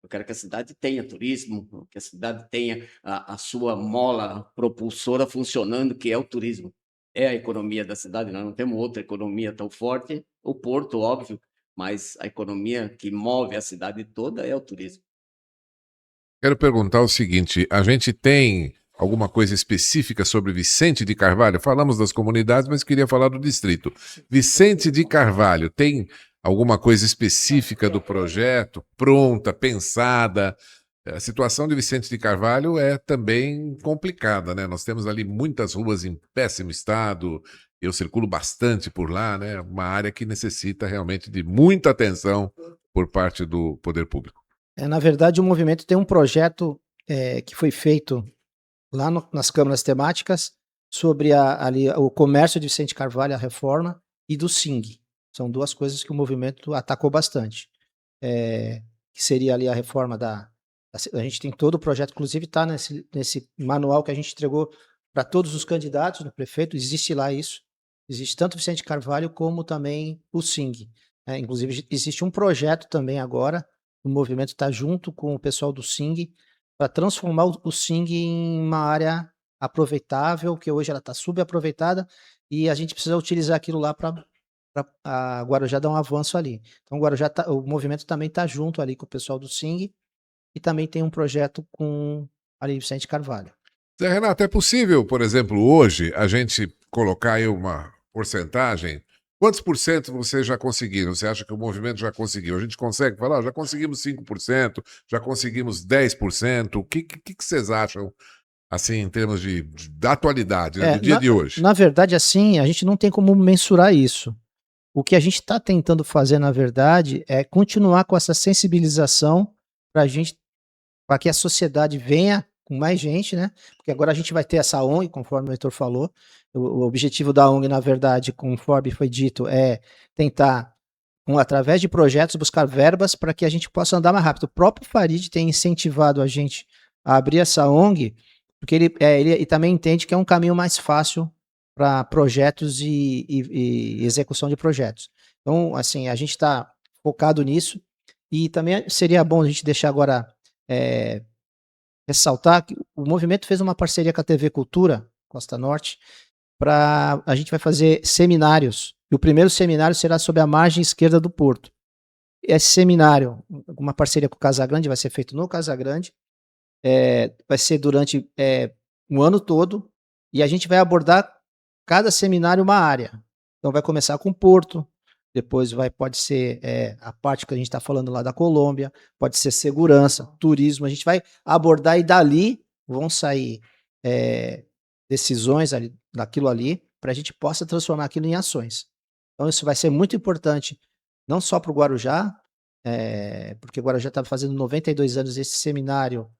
Eu quero que a cidade tenha turismo, que a cidade tenha a sua mola propulsora funcionando, que é o turismo. É a economia da cidade. Nós não temos outra economia tão forte. O porto, óbvio, mas a economia que move a cidade toda é o turismo. Quero perguntar o seguinte: a gente tem alguma coisa específica sobre Vicente de Carvalho? Falamos das comunidades, mas queria falar do distrito. Vicente de Carvalho, tem alguma coisa específica do projeto pronta, pensada? A situação de Vicente de Carvalho é também complicada, né? Nós temos ali muitas ruas em péssimo estado. Eu circulo bastante por lá, né? Uma área que necessita realmente de muita atenção por parte do poder público. Na verdade, o movimento tem um projeto que foi feito lá nas câmaras temáticas sobre ali, o comércio de Vicente Carvalho, a reforma, e do SING. São duas coisas que o movimento atacou bastante. Que seria ali a reforma a gente tem todo o projeto, inclusive está nesse manual que a gente entregou para todos os candidatos do prefeito, existe lá isso. Existe tanto Vicente Carvalho como também o SING. Inclusive, existe um projeto também agora, o movimento está junto com o pessoal do SING para transformar o SING em uma área aproveitável, que hoje ela está subaproveitada, e a gente precisa utilizar aquilo lá para a Guarujá dar um avanço ali. Então, o movimento também está junto ali com o pessoal do SING, e também tem um projeto com ali Vicente Carvalho. Zé Renato, é possível, por exemplo, hoje, a gente colocar aí uma porcentagem? Quantos por cento vocês já conseguiram? Você acha que o movimento já conseguiu? A gente consegue falar, já conseguimos 5%, já conseguimos 10%. O que vocês acham, assim, em termos da atualidade, né, do dia de hoje? Na verdade, assim, a gente não tem como mensurar isso. O que a gente está tentando fazer, na verdade, é continuar com essa sensibilização para que a sociedade venha com mais gente, né? Porque agora a gente vai ter essa ONG, conforme o Heitor falou. O objetivo da ONG, na verdade, conforme foi dito, é tentar, através de projetos, buscar verbas para que a gente possa andar mais rápido. O próprio Farid tem incentivado a gente a abrir essa ONG, porque ele também entende que é um caminho mais fácil para projetos e execução de projetos. Então, assim, a gente está focado nisso, e também seria bom a gente deixar agora ressaltar que o movimento fez uma parceria com a TV Cultura, Costa Norte, a gente vai fazer seminários, e o primeiro seminário será sobre a margem esquerda do Porto. Esse seminário, uma parceria com o Casagrande, vai ser feito no Casagrande, vai ser durante um ano todo, e a gente vai abordar cada seminário uma área. Então vai começar com Porto, depois pode ser a parte que a gente está falando lá da Colômbia, pode ser segurança, turismo, a gente vai abordar e dali vão sair decisões daquilo ali, para a gente possa transformar aquilo em ações. Então isso vai ser muito importante, não só para o Guarujá, porque o Guarujá está fazendo 92 anos, esse seminário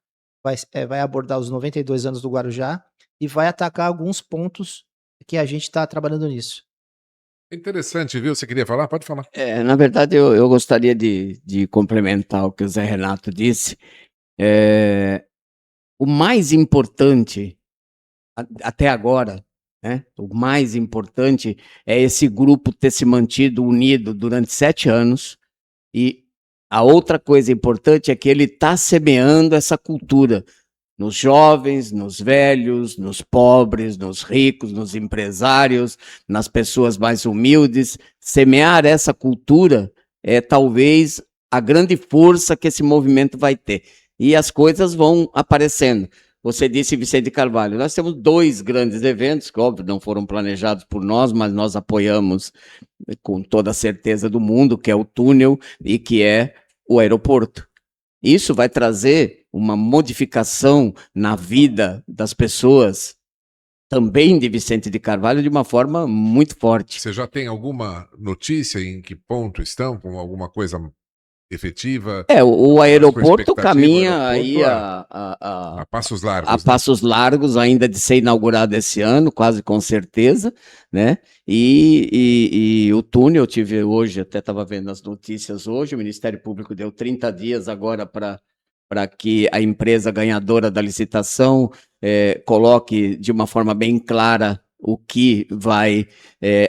vai abordar os 92 anos do Guarujá e vai atacar alguns pontos que a gente está trabalhando nisso. Interessante, viu? Você queria falar? Pode falar. Na verdade, eu gostaria de complementar o que o Zé Renato disse. O mais importante, até agora, né, o mais importante é esse grupo ter se mantido unido durante 7 anos, e a outra coisa importante é que ele está semeando essa cultura nos jovens, nos velhos, nos pobres, nos ricos, nos empresários, nas pessoas mais humildes. Semear essa cultura é talvez a grande força que esse movimento vai ter. E as coisas vão aparecendo. Você disse Vicente Carvalho, nós temos 2 grandes eventos, que óbvio não foram planejados por nós, mas nós apoiamos com toda a certeza do mundo, que é o túnel e que é o aeroporto. Isso vai trazer uma modificação na vida das pessoas, também de Vicente de Carvalho, de uma forma muito forte. Você já tem alguma notícia em que ponto estão, com alguma coisa efetiva? O aeroporto caminha aí a passos largos. A passos largos, ainda de ser inaugurado esse ano, quase com certeza, né? E o túnel, eu tive hoje, até estava vendo as notícias hoje, o Ministério Público deu 30 dias agora para para que a empresa ganhadora da licitação coloque de uma forma bem clara o que vai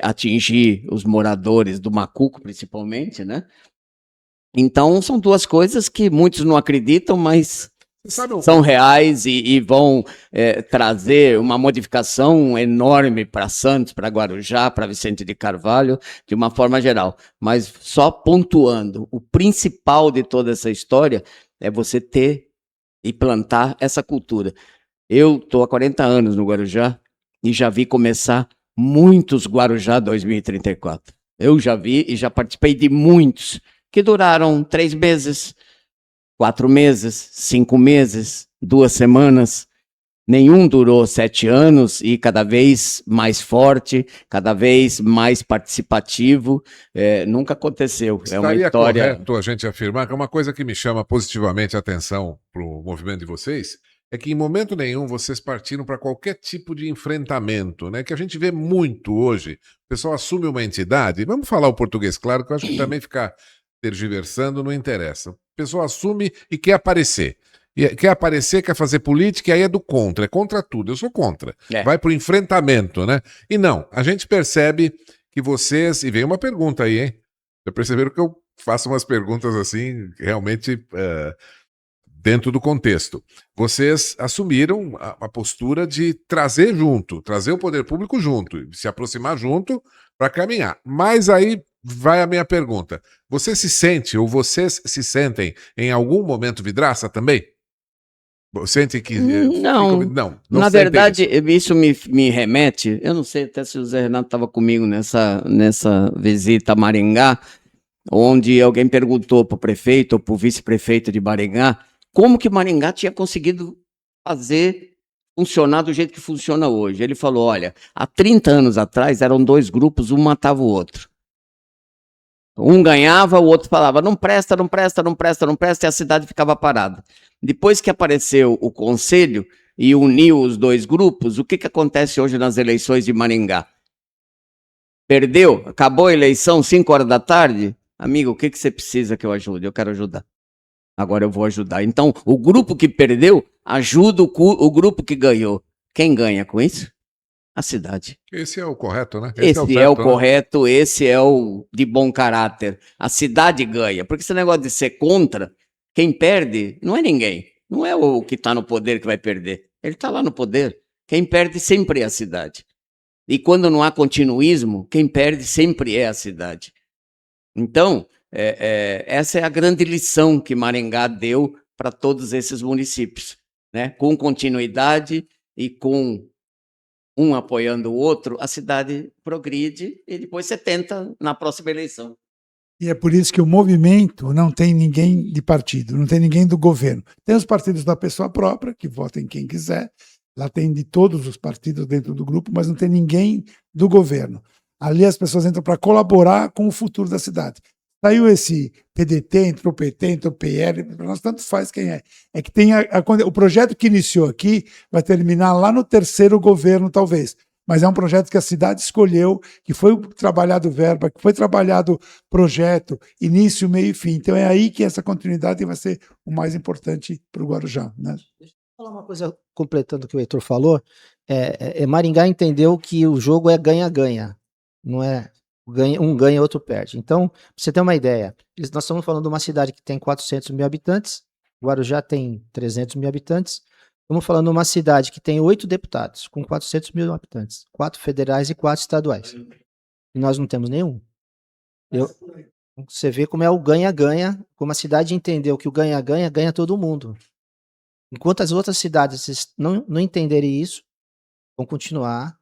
atingir os moradores do Macuco, principalmente, né? Então, são duas coisas que muitos não acreditam, mas são reais e vão trazer uma modificação enorme para Santos, para Guarujá, para Vicente de Carvalho, de uma forma geral. Mas só pontuando, o principal de toda essa história é você ter e plantar essa cultura. Eu estou há 40 anos no Guarujá e já vi começar muitos Guarujá 2034. Eu já vi e já participei de muitos que duraram 3 meses, 4 meses, 5 meses, 2 semanas. Nenhum durou 7 anos e cada vez mais forte, cada vez mais participativo. Nunca aconteceu. É uma Estaria história. correto a gente afirmar que uma coisa que me chama positivamente a atenção para o movimento de vocês é que em momento nenhum vocês partiram para qualquer tipo de enfrentamento, né? Que a gente vê muito hoje. O pessoal assume uma entidade, vamos falar o português, claro, que eu acho que também ficar tergiversando não interessa. O pessoal assume e quer aparecer. Quer aparecer, quer fazer política, e aí é do contra, é contra tudo. Eu sou contra. Vai para o enfrentamento, né? E não, a gente percebe que vocês. E vem uma pergunta aí, hein? Já perceberam que eu faço umas perguntas assim, realmente dentro do contexto. Vocês assumiram a postura de trazer junto, trazer o poder público junto, se aproximar junto para caminhar. Mas aí vai a minha pergunta. Você se sente, ou vocês se sentem, em algum momento vidraça também? Sente que... Não. Não Na sentem verdade, isso me remete... Eu não sei até se o Zé Renato estava comigo nessa visita a Maringá, onde alguém perguntou para o prefeito ou para o vice-prefeito de Maringá como que Maringá tinha conseguido fazer funcionar do jeito que funciona hoje. Ele falou, olha, há 30 anos atrás eram 2 grupos, um matava o outro. Um ganhava, o outro falava, não presta, não presta, não presta, não presta, e a cidade ficava parada. Depois que apareceu o conselho e uniu os 2 grupos, o que acontece hoje nas eleições de Maringá? Perdeu? Acabou a eleição, 5 horas da tarde? Amigo, o que você precisa que eu ajude? Eu quero ajudar. Agora eu vou ajudar. Então, o grupo que perdeu ajuda o grupo que ganhou. Quem ganha com isso? A cidade. Esse é o correto, né? Esse é o certo, correto, esse é o de bom caráter. A cidade ganha. Porque esse negócio de ser contra, quem perde não é ninguém. Não é o que está no poder que vai perder. Ele está lá no poder. Quem perde sempre é a cidade. E quando não há continuismo, quem perde sempre é a cidade. Então, essa é a grande lição que Maringá deu para todos esses municípios, né? Com continuidade e com um apoiando o outro, a cidade progride e depois você tenta na próxima eleição. E é por isso que o movimento não tem ninguém de partido, não tem ninguém do governo. Tem os partidos da pessoa própria, que votam em quem quiser, lá tem de todos os partidos dentro do grupo, mas não tem ninguém do governo. Ali as pessoas entram para colaborar com o futuro da cidade. Saiu esse PDT, entrou o PT, entrou o PL, para nós tanto faz quem é. É que tem o projeto que iniciou aqui vai terminar lá no 3º governo, talvez. Mas é um projeto que a cidade escolheu, que foi trabalhado verba, que foi trabalhado projeto, início, meio e fim. Então é aí que essa continuidade vai ser o mais importante para o Guarujá, né? Deixa eu falar uma coisa, completando o que o Heitor falou. Maringá entendeu que o jogo é ganha-ganha, não é um ganha, outro perde. Então, pra você ter uma ideia, nós estamos falando de uma cidade que tem 400 mil habitantes, Guarujá tem 300 mil habitantes, estamos falando de uma cidade que tem 8 deputados, com 400 mil habitantes, 4 federais e 4 estaduais. E nós não temos nenhum. Você vê como é o ganha-ganha, como a cidade entendeu que o ganha-ganha ganha todo mundo. Enquanto as outras cidades não entenderem isso, vão continuar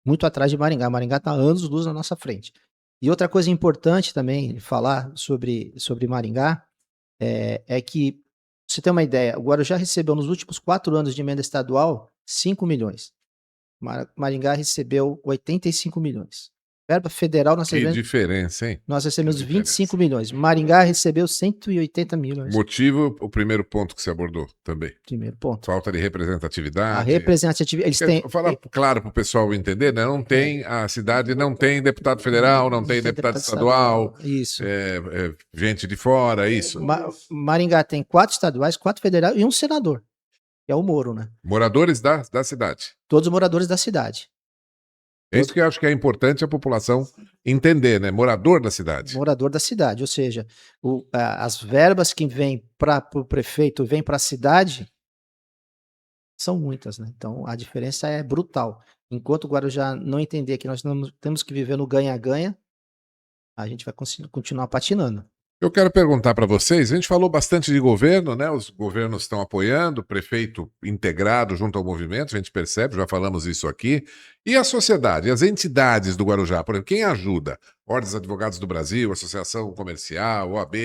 muito atrás de Maringá. Maringá está anos-luz na nossa frente. E outra coisa importante também falar sobre Maringá é que, pra você ter uma ideia, o Guarujá recebeu nos últimos 4 anos de emenda estadual 5 milhões. Maringá recebeu 85 milhões. Verba federal, Que diferença, hein? nós recebemos que diferença. 25 milhões. Maringá recebeu 180 milhões. Motivo, o primeiro ponto que você abordou também. Primeiro ponto. Falta de representatividade. A representatividade, eles têm... Falar claro para o pessoal entender, né? Não tem, a cidade não tem deputado federal, não tem deputado estadual, Isso. gente de fora, isso. Maringá tem 4 estaduais, 4 federais e um senador, que é o Moro, né? Moradores da cidade. Todos os moradores da cidade. É isso que eu acho que é importante a população entender, né? Morador da cidade. Morador da cidade, ou seja, as verbas que vêm para o prefeito, vêm para a cidade, são muitas, né? Então a diferença é brutal. Enquanto o Guarujá não entender que nós temos que viver no ganha-ganha, a gente vai continuar patinando. Eu quero perguntar para vocês, a gente falou bastante de governo, né? Os governos estão apoiando, o prefeito integrado junto ao movimento, a gente percebe, já falamos isso aqui. E a sociedade, as entidades do Guarujá, por exemplo, quem ajuda? Ordem dos Advogados do Brasil, Associação Comercial, OAB,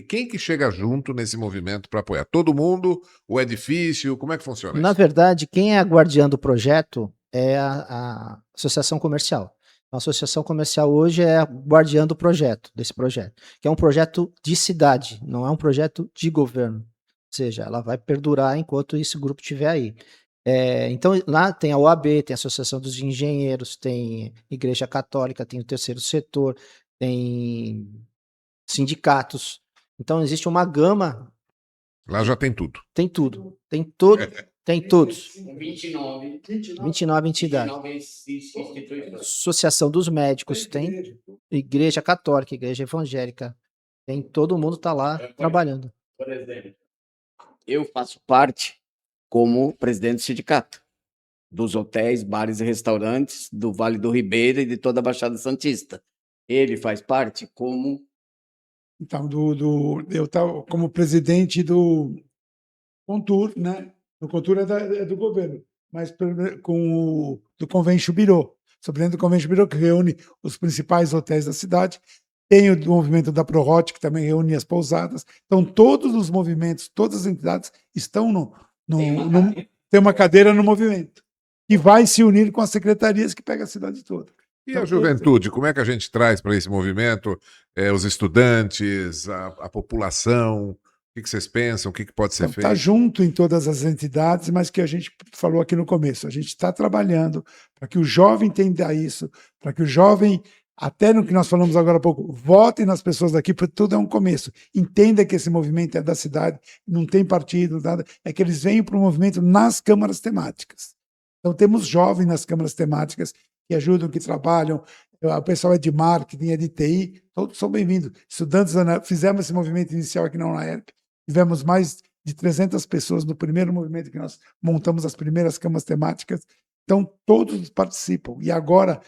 quem que chega junto nesse movimento para apoiar? Todo mundo? Ou é difícil? Como é que funciona Na isso? verdade, quem é a guardiã do projeto é a Associação Comercial. A Associação Comercial hoje é a guardiã do projeto, desse projeto, que é um projeto de cidade, não é um projeto de governo. Ou seja, ela vai perdurar enquanto esse grupo estiver aí. Então, lá tem a OAB, tem a Associação dos Engenheiros, tem Igreja Católica, tem o Terceiro Setor, tem sindicatos. Então, existe uma gama. Lá já tem tudo. Tem tudo. Tem todo. Tem todos. 29 entidades. instituições. Associação dos Médicos, tem Igreja Católica, Igreja Evangélica. Tem todo mundo tá lá trabalhando. Por exemplo, eu faço parte como presidente do sindicato dos hotéis, bares e restaurantes do Vale do Ribeira e de toda a Baixada Santista. Ele faz parte como... Então, eu estava como presidente do Contur, né? O Contur é do governo, mas do Convention Bureau. Sou presidente do Convention Bureau, que reúne os principais hotéis da cidade. Tem o movimento da ProHot, que também reúne as pousadas. Então, todos os movimentos, todas as entidades estão tem uma cadeira no movimento, que vai se unir com as secretarias que pegam a cidade toda. E a juventude, como é que a gente traz para esse movimento os estudantes, a população? O que vocês pensam? O que pode ser feito? Está junto em todas as entidades, mas que a gente falou aqui no começo. A gente está trabalhando para que o jovem entenda isso, para que o jovem, até no que nós falamos agora há pouco, vote nas pessoas daqui, porque tudo é um começo. Entenda que esse movimento é da cidade, não tem partido, nada. É que eles vêm para o movimento nas câmaras temáticas. Então temos jovens nas câmaras temáticas que ajudam, que trabalham. O pessoal é de marketing, é de TI, todos são bem-vindos. Estudantes, fizemos esse movimento inicial aqui na UNAERP. Tivemos mais de 300 pessoas no primeiro movimento que nós montamos as primeiras câmaras temáticas. Então, todos participam. E agora,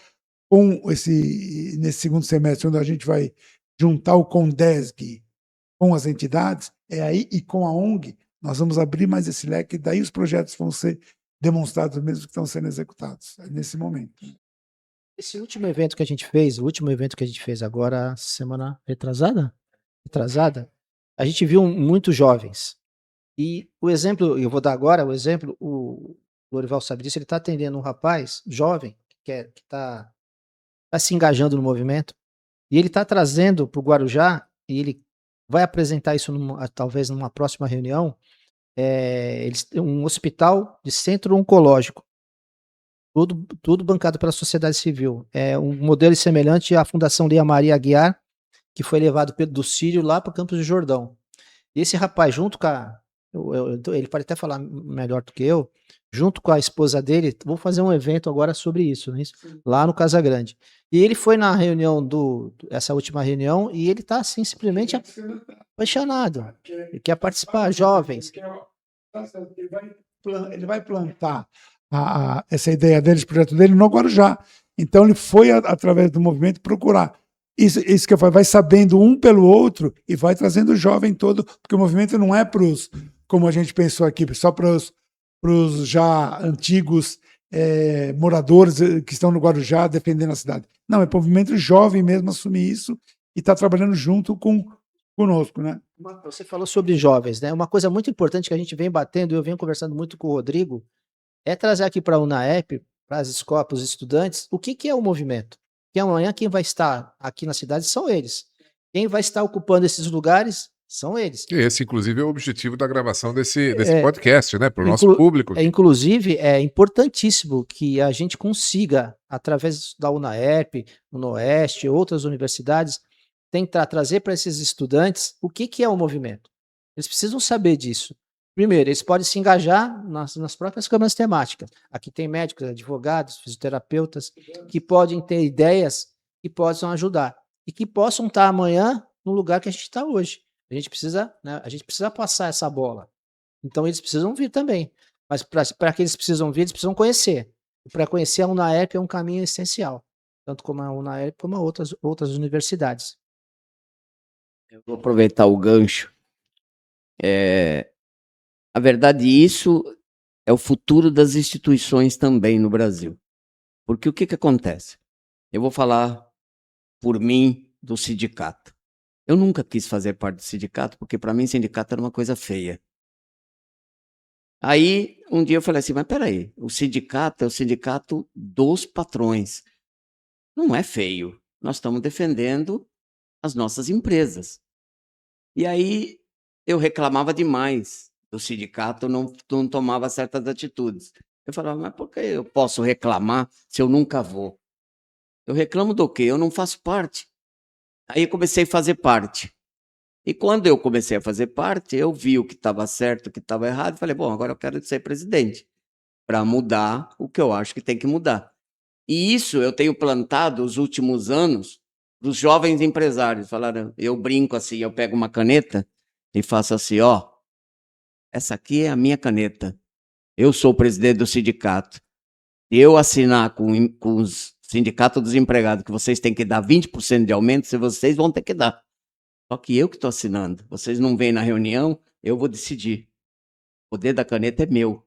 nesse segundo semestre, onde a gente vai juntar o CONDESG com as entidades, aí e com a ONG, nós vamos abrir mais esse leque, e daí os projetos vão ser demonstrados mesmo que estão sendo executados nesse momento. Esse último evento que a gente fez, agora, semana retrasada, a gente viu muitos jovens. E o exemplo, eu vou dar agora o exemplo, o Lorival sabe disso, ele está atendendo um rapaz jovem que está se engajando no movimento, e ele está trazendo para o Guarujá, e ele vai apresentar isso talvez numa próxima reunião, um hospital de centro oncológico, tudo bancado pela sociedade civil. É um modelo semelhante à Fundação Lia Maria Aguiar, que foi levado do Sírio lá para Campos do Jordão. E esse rapaz, junto com ele pode até falar melhor do que eu, junto com a esposa dele, vou fazer um evento agora sobre isso, né? Lá no Casa Grande. E ele foi na reunião, essa última reunião, e ele está assim, simplesmente apaixonado. Ele quer participar, jovens. Ele vai plantar essa ideia dele, esse projeto dele, no Guarujá. Então ele foi, através do movimento, procurar. Isso que eu falo, vai sabendo um pelo outro e vai trazendo o jovem todo, porque o movimento não é para os, como a gente pensou aqui, só para os já antigos moradores que estão no Guarujá defendendo a cidade. Não, é para o movimento jovem mesmo assumir isso e está trabalhando junto conosco, né? Você falou sobre jovens, né? Uma coisa muito importante que a gente vem batendo, eu venho conversando muito com o Rodrigo, é trazer aqui para a UNAERP, para as escolas, para os estudantes, o que é o movimento. Porque amanhã quem vai estar aqui na cidade são eles. Quem vai estar ocupando esses lugares são eles. E esse, inclusive, é o objetivo da gravação desse É, podcast, né? Para o nosso público. Inclusive, é importantíssimo que a gente consiga, através da UNAERP, UNOeste, outras universidades, tentar trazer para esses estudantes o que é o movimento. Eles precisam saber disso. Primeiro, eles podem se engajar nas próprias câmaras temáticas. Aqui tem médicos, advogados, fisioterapeutas, que podem ter ideias que possam ajudar. E que possam estar amanhã no lugar que a gente está hoje. A gente precisa, né, passar essa bola. Então, eles precisam vir também. Mas para que eles precisam vir, eles precisam conhecer. E para conhecer, a UNAERP é um caminho essencial. Tanto como a UNAERP, como outras universidades. Eu vou aproveitar o gancho. A verdade, isso é o futuro das instituições também no Brasil. Porque o que acontece? Eu vou falar por mim do sindicato. Eu nunca quis fazer parte do sindicato, porque para mim sindicato era uma coisa feia. Aí, um dia eu falei assim, mas peraí, o sindicato é o sindicato dos patrões. Não é feio. Nós estamos defendendo as nossas empresas. E aí, eu reclamava demais do sindicato, não tomava certas atitudes. Eu falava, mas por que eu posso reclamar se eu nunca vou? Eu reclamo do quê? Eu não faço parte. Aí eu comecei a fazer parte. E quando eu comecei a fazer parte, eu vi o que estava certo, o que estava errado, e falei, bom, agora eu quero ser presidente, para mudar o que eu acho que tem que mudar. E isso eu tenho plantado os últimos anos para os jovens empresários. Falaram, eu brinco assim, eu pego uma caneta e faço assim, ó, essa aqui é a minha caneta. Eu sou o presidente do sindicato. Se eu assinar com os sindicatos dos empregados que vocês têm que dar 20% de aumento, se vocês vão ter que dar. Só que eu que estou assinando. Vocês não vêm na reunião, eu vou decidir. O poder da caneta é meu,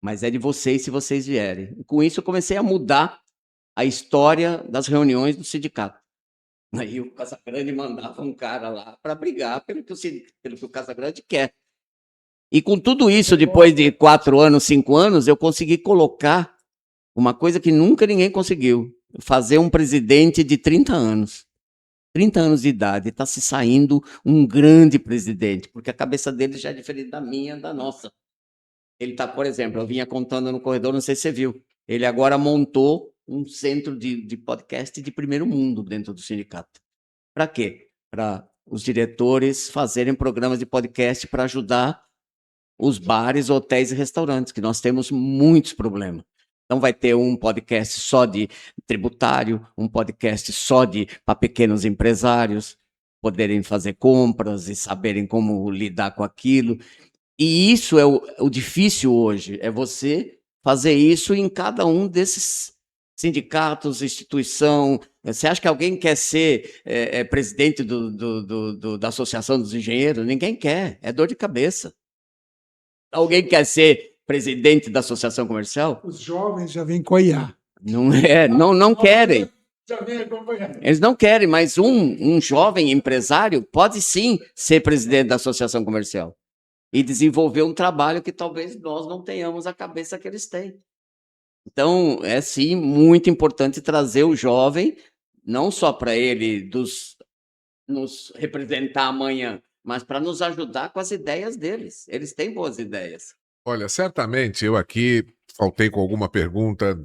mas é de vocês se vocês vierem. E com isso eu comecei a mudar a história das reuniões do sindicato. Aí o Casagrande mandava um cara lá para brigar pelo que o Casagrande quer. E com tudo isso, depois de 4 anos, 5 anos, eu consegui colocar uma coisa que nunca ninguém conseguiu. Fazer um presidente de 30 anos. 30 anos de idade, está se saindo um grande presidente, porque a cabeça dele já é diferente da minha, da nossa. Ele está, por exemplo, eu vinha contando no corredor, não sei se você viu, ele agora montou um centro de podcast de primeiro mundo dentro do sindicato. Para quê? Para os diretores fazerem programas de podcast para ajudar os bares, hotéis e restaurantes, que nós temos muitos problemas. Então vai ter um podcast só de tributário, um podcast só para pequenos empresários poderem fazer compras e saberem como lidar com aquilo. E isso é o difícil hoje, é você fazer isso em cada um desses sindicatos, instituição. Você acha que alguém quer ser presidente da Associação dos Engenheiros? Ninguém quer, é dor de cabeça. Alguém quer ser presidente da associação comercial? Os jovens já vêm coiar. Não querem. Já vem acompanhar. Eles não querem, mas um jovem empresário pode sim ser presidente da associação comercial e desenvolver um trabalho que talvez nós não tenhamos a cabeça que eles têm. Então, é sim muito importante trazer o jovem, não só para ele nos representar amanhã, mas para nos ajudar com as ideias deles. Eles têm boas ideias. Olha, certamente eu aqui faltei com alguma pergunta,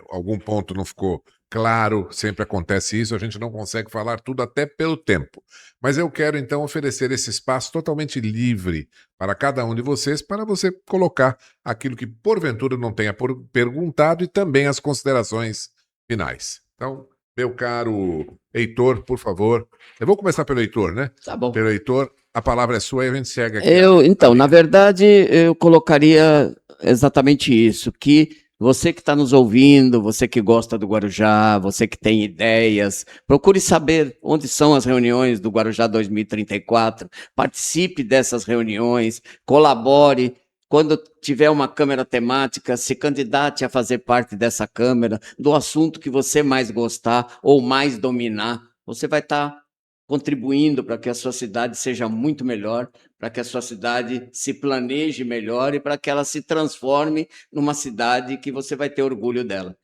algum ponto não ficou claro, sempre acontece isso, a gente não consegue falar tudo até pelo tempo. Mas eu quero então oferecer esse espaço totalmente livre para cada um de vocês, para você colocar aquilo que porventura não tenha perguntado e também as considerações finais. Então, meu caro Heitor, por favor. Eu vou começar pelo Heitor, né? Tá bom. Pelo Heitor, a palavra é sua e a gente segue aqui. Então, na verdade, eu colocaria exatamente isso, que você que está nos ouvindo, você que gosta do Guarujá, você que tem ideias, procure saber onde são as reuniões do Guarujá 2034, participe dessas reuniões, colabore. Quando tiver uma câmara temática, se candidate a fazer parte dessa câmara, do assunto que você mais gostar ou mais dominar. Você vai estar contribuindo para que a sua cidade seja muito melhor, para que a sua cidade se planeje melhor e para que ela se transforme numa cidade que você vai ter orgulho dela.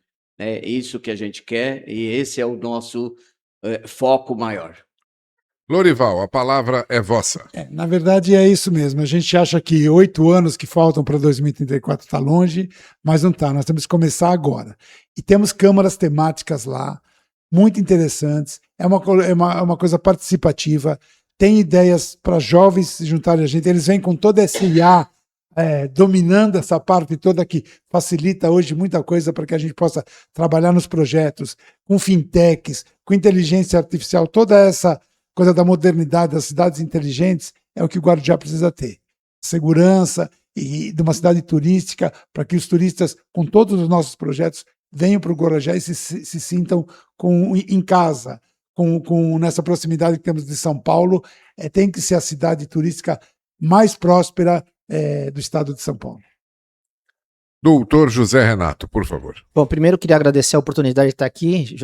É isso que a gente quer e esse é o nosso foco maior. Lorival, a palavra é vossa. Na verdade, é isso mesmo. A gente acha que 8 anos que faltam para 2034 está longe, mas não está. Nós temos que começar agora. E temos câmaras temáticas lá, muito interessantes. É uma coisa participativa. Tem ideias para jovens se juntarem a gente. Eles vêm com toda essa IA dominando essa parte toda que facilita hoje muita coisa para que a gente possa trabalhar nos projetos, com fintechs, com inteligência artificial, toda essa coisa da modernidade, das cidades inteligentes, é o que o Guarujá precisa ter. Segurança e de uma cidade turística, para que os turistas, com todos os nossos projetos, venham para o Guarujá e se sintam em casa, nessa proximidade que temos de São Paulo. Tem que ser a cidade turística mais próspera do estado de São Paulo. Doutor José Renato, por favor. Bom, primeiro eu queria agradecer a oportunidade de estar aqui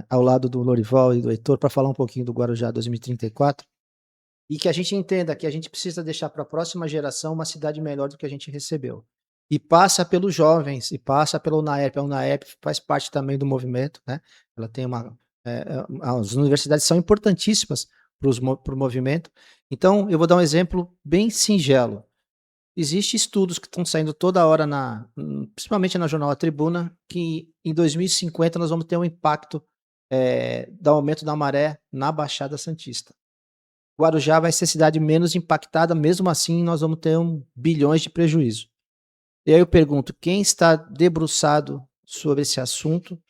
ao lado do Lorival e do Heitor para falar um pouquinho do Guarujá 2034 e que a gente entenda que a gente precisa deixar para a próxima geração uma cidade melhor do que a gente recebeu. E passa pelos jovens, e passa pela UNAERP. A UNAERP faz parte também do movimento, né? Ela tem as universidades são importantíssimas para o movimento. Então, eu vou dar um exemplo bem singelo. Existem estudos que estão saindo toda hora, principalmente na jornal A Tribuna, que em 2050 nós vamos ter um impacto do aumento da maré na Baixada Santista. Guarujá vai ser a cidade menos impactada, mesmo assim nós vamos ter bilhões de prejuízo. E aí eu pergunto, quem está debruçado sobre esse assunto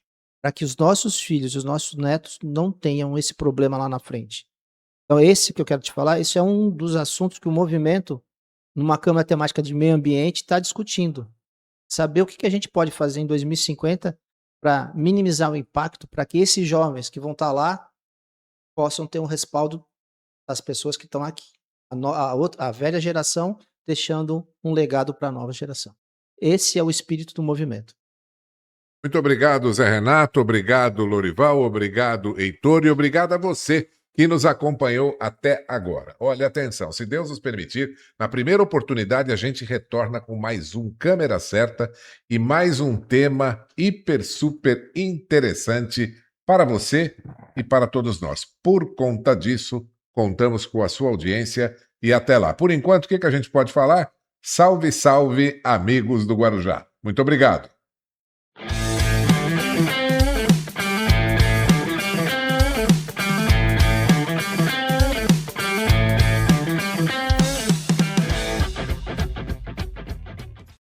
para que os nossos filhos e os nossos netos não tenham esse problema lá na frente? Então esse que eu quero te falar, esse é um dos assuntos que o movimento, numa Câmara Temática de Meio Ambiente, está discutindo. Saber o que a gente pode fazer em 2050 para minimizar o impacto, para que esses jovens que vão estar lá possam ter um respaldo das pessoas que estão aqui. A velha geração deixando um legado para a nova geração. Esse é o espírito do movimento. Muito obrigado, Zé Renato, obrigado, Lorival, obrigado, Heitor, e obrigado a você que nos acompanhou até agora. Olha, atenção, se Deus nos permitir, na primeira oportunidade a gente retorna com mais um Câmera Certa e mais um tema hiper, super interessante para você e para todos nós. Por conta disso, contamos com a sua audiência e até lá. Por enquanto, o que a gente pode falar? Salve, salve, amigos do Guarujá. Muito obrigado.